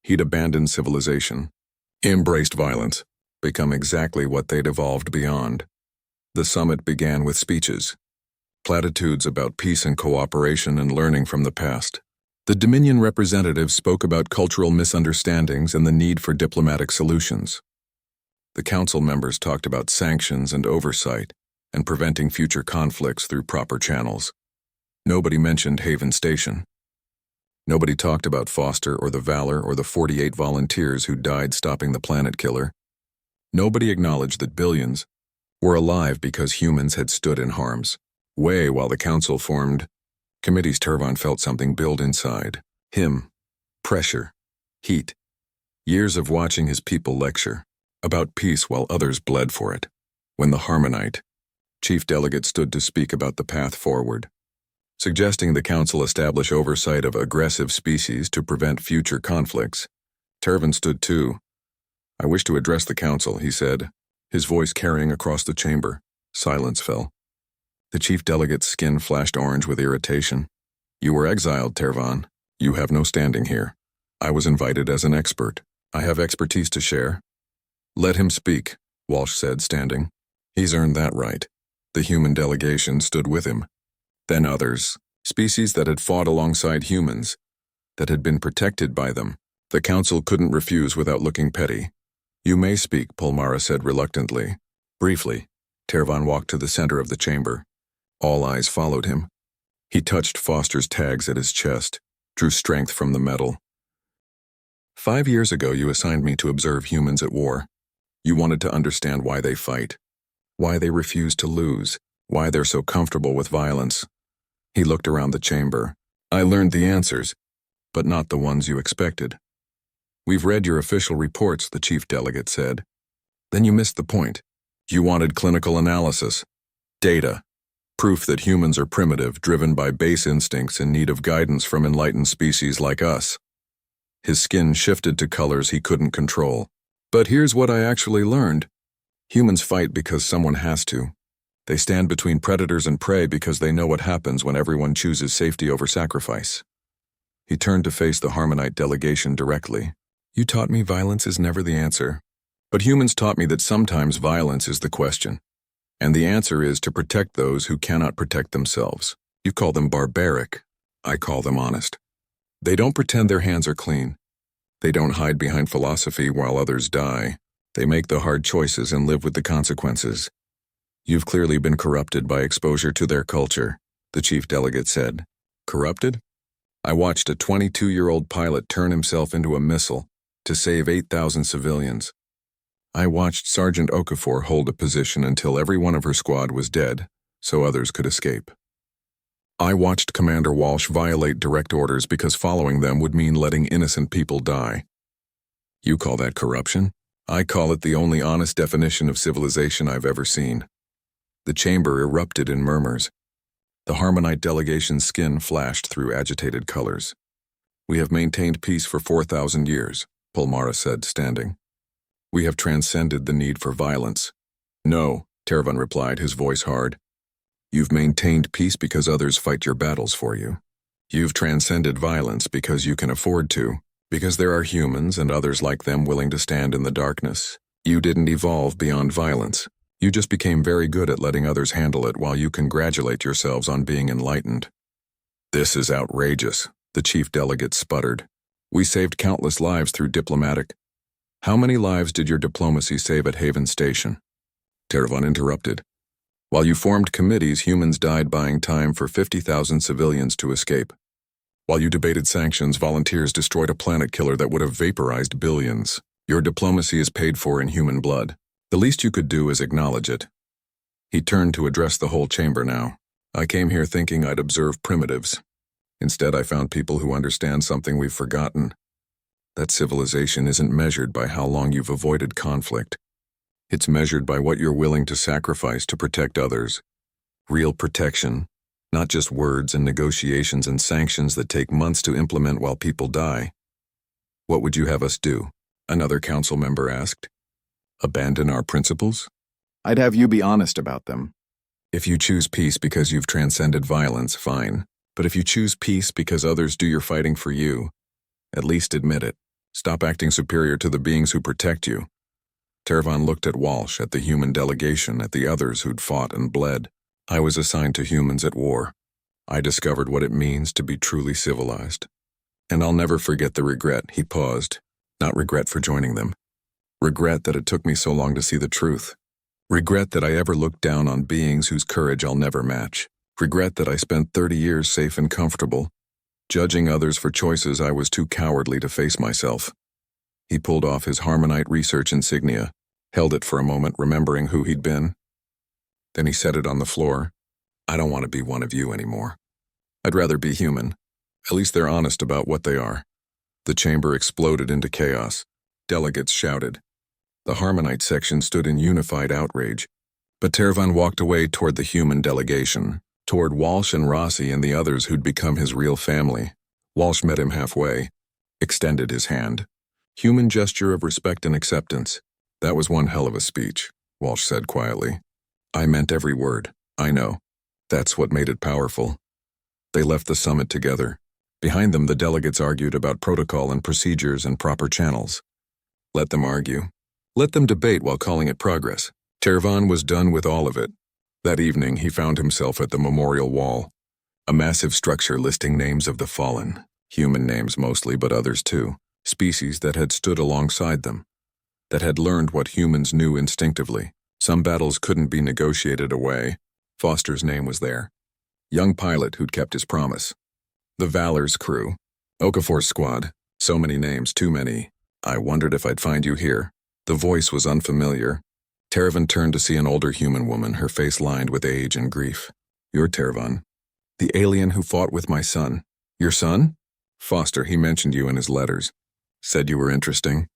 He'd abandoned civilization, embraced violence, become exactly what they'd evolved beyond. The summit began with speeches, platitudes about peace and cooperation and learning from the past. The Dominion representatives spoke about cultural misunderstandings and the need for diplomatic solutions. The council members talked about sanctions and oversight and preventing future conflicts through proper channels. Nobody mentioned Haven Station. Nobody talked about Foster or the Valor or the 48 volunteers who died stopping the planet killer. Nobody acknowledged that billions were alive because humans had stood in harm's way while the council formed committees. Tervan felt something build inside him. Pressure. Heat. Years of watching his people lecture about peace while others bled for it. When the Harmonite chief delegate stood to speak about the path forward, suggesting the council establish oversight of aggressive species to prevent future conflicts, Tervan stood too. I wish to address the council, he said, his voice carrying across the chamber. Silence fell. The chief delegate's skin flashed orange with irritation. You were exiled, Tervan. You have no standing here. I was invited as an expert. I have expertise to share. Let him speak, Walsh said, standing. He's earned that right. The human delegation stood with him. Then others, species that had fought alongside humans, that had been protected by them. The council couldn't refuse without looking petty. You may speak, Polmara said reluctantly. Briefly, Tervan walked to the center of the chamber. All eyes followed him. He touched Foster's tags at his chest, drew strength from the metal. 5 years ago, you assigned me to observe humans at war. You wanted to understand why they fight, why they refuse to lose, why they're so comfortable with violence. He looked around the chamber. I learned the answers, but not the ones you expected. We've read your official reports, the chief delegate said. Then you missed the point. You wanted clinical analysis, data, proof that humans are primitive, driven by base instincts in need of guidance from enlightened species like us. His skin shifted to colors he couldn't control. But here's what I actually learned. Humans fight because someone has to. They stand between predators and prey because they know what happens when everyone chooses safety over sacrifice. He turned to face the Harmonite delegation directly. You taught me violence is never the answer. But humans taught me that sometimes violence is the question. And the answer is to protect those who cannot protect themselves. You call them barbaric. I call them honest. They don't pretend their hands are clean. They don't hide behind philosophy while others die. They make the hard choices and live with the consequences. You've clearly been corrupted by exposure to their culture, the chief delegate said. Corrupted? I watched a 22-year-old pilot turn himself into a missile to save 8,000 civilians. I watched Sergeant Okafor hold a position until every one of her squad was dead, so others could escape. I watched Commander Walsh violate direct orders because following them would mean letting innocent people die. You call that corruption? I call it the only honest definition of civilization I've ever seen. The chamber erupted in murmurs. The Harmonite delegation's skin flashed through agitated colors. We have maintained peace for 4,000 years, Polmara said, standing. We have transcended the need for violence. No, Tervan replied, his voice hard. You've maintained peace because others fight your battles for you. You've transcended violence because you can afford to, because there are humans and others like them willing to stand in the darkness. You didn't evolve beyond violence. You just became very good at letting others handle it while you congratulate yourselves on being enlightened. This is outrageous, the chief delegate sputtered. We saved countless lives through diplomatic. How many lives did your diplomacy save at Haven Station? Tervan interrupted. While you formed committees, humans died buying time for 50,000 civilians to escape. While you debated sanctions, volunteers destroyed a planet killer that would have vaporized billions. Your diplomacy is paid for in human blood. The least you could do is acknowledge it. He turned to address the whole chamber now. I came here thinking I'd observe primitives. Instead, I found people who understand something we've forgotten. That civilization isn't measured by how long you've avoided conflict. It's measured by what you're willing to sacrifice to protect others. Real protection, not just words and negotiations and sanctions that take months to implement while people die. What would you have us do? Another council member asked. Abandon our principles? I'd have you be honest about them. If you choose peace because you've transcended violence, fine. But if you choose peace because others do your fighting for you, at least admit it. Stop acting superior to the beings who protect you. Tervan looked at Walsh, at the human delegation, at the others who'd fought and bled. I was assigned to humans at war. I discovered what it means to be truly civilized. And I'll never forget the regret. He paused. Not regret for joining them. Regret that it took me so long to see the truth. Regret that I ever looked down on beings whose courage I'll never match. Regret that I spent 30 years safe and comfortable, judging others for choices I was too cowardly to face myself. He pulled off his Harmonite research insignia, held it for a moment, remembering who he'd been. Then he set it on the floor. I don't want to be one of you anymore. I'd rather be human. At least they're honest about what they are. The chamber exploded into chaos. Delegates shouted. The Harmonite section stood in unified outrage. But Tervan walked away toward the human delegation, toward Walsh and Rossi and the others who'd become his real family. Walsh met him halfway, extended his hand. Human gesture of respect and acceptance. That was one hell of a speech, Walsh said quietly. I meant every word, I know. That's what made it powerful. They left the summit together. Behind them, the delegates argued about protocol and procedures and proper channels. Let them argue. Let them debate while calling it progress. Tervan was done with all of it. That evening, he found himself at the memorial wall, a massive structure listing names of the fallen, human names mostly, but others too, species that had stood alongside them, that had learned what humans knew instinctively. Some battles couldn't be negotiated away. Foster's name was there. Young pilot who'd kept his promise. The Valor's crew. Okafor's squad. So many names, too many. I wondered if I'd find you here. The voice was unfamiliar. Tervan turned to see an older human woman, her face lined with age and grief. You're Tervan. The alien who fought with my son. Your son? Foster, he mentioned you in his letters. Said you were interesting.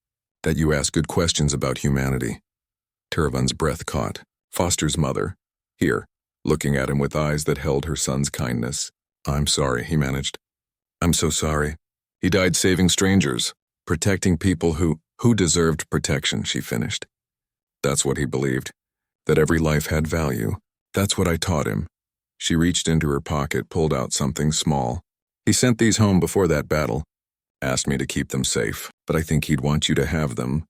That you asked good questions about humanity. Tervan's breath caught. Foster's mother. Here, looking at him with eyes that held her son's kindness. I'm sorry, he managed. I'm so sorry. He died saving strangers, protecting people who deserved protection, she finished. That's what he believed, that every life had value. That's what I taught him. She reached into her pocket, pulled out something small. He sent these home before that battle. Asked me to keep them safe, but I think he'd want you to have them.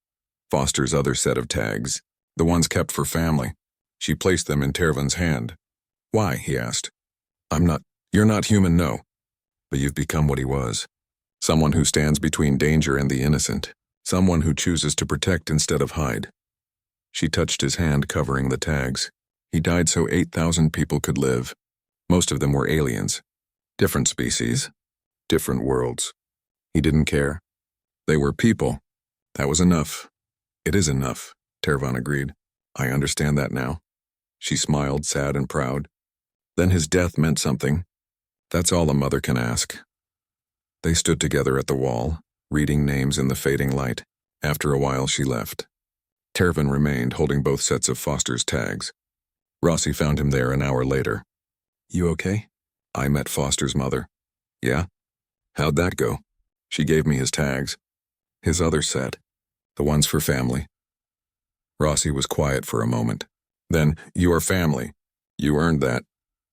Foster's other set of tags, the ones kept for family. She placed them in Tervan's hand. Why, he asked. You're not human, no. But you've become what he was. Someone who stands between danger and the innocent. Someone who chooses to protect instead of hide. She touched his hand, covering the tags. He died so 8,000 people could live. Most of them were aliens. Different species. Different worlds. He didn't care. They were people. That was enough. It is enough, Tervan agreed. I understand that now. She smiled, sad and proud. Then his death meant something. That's all a mother can ask. They stood together at the wall, reading names in the fading light. After a while, she left. Tervan remained, holding both sets of Foster's tags. Rossi found him there an hour later. You okay? I met Foster's mother. Yeah? How'd that go? She gave me his tags. His other set. The ones for family. Rossi was quiet for a moment. Then, you are family. You earned that.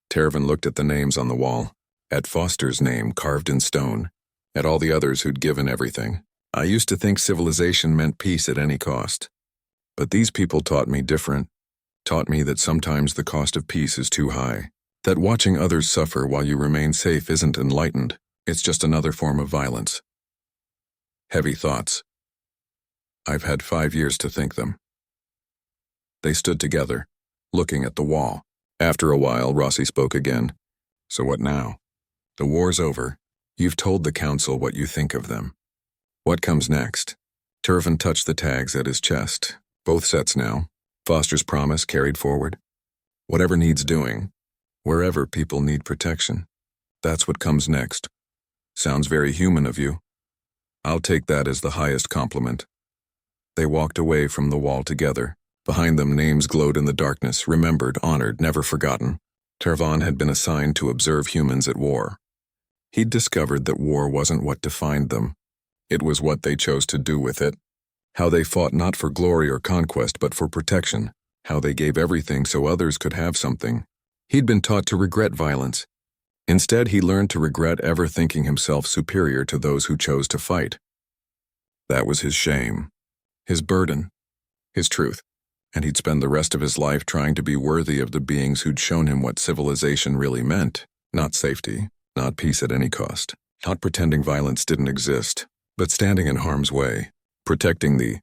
Tervan looked at the names on the wall. At Foster's name carved in stone. At all the others who'd given everything. I used to think civilization meant peace at any cost. But these people taught me different. Taught me that sometimes the cost of peace is too high. That watching others suffer while you remain safe isn't enlightened. It's just another form of violence. Heavy thoughts. I've had 5 years to think them. They stood together, looking at the wall. After a while, Rossi spoke again. So what now? The war's over. You've told the council what you think of them. What comes next? Turvin touched the tags at his chest. Both sets now. Foster's promise carried forward. Whatever needs doing. Wherever people need protection. That's what comes next. Sounds very human of you. I'll take that as the highest compliment. They walked away from the wall together. Behind them, names glowed in the darkness, remembered, honored, never forgotten. Tervan had been assigned to observe humans at war. He'd discovered that war wasn't what defined them. It was what they chose to do with it. How they fought not for glory or conquest, but for protection. How they gave everything so others could have something. He'd been taught to regret violence. Instead, he learned to regret ever thinking himself superior to those who chose to fight. That was his shame, his burden, his truth, and he'd spend the rest of his life trying to be worthy of the beings who'd shown him what civilization really meant. Not safety, not peace at any cost, not pretending violence didn't exist, but standing in harm's way, protecting the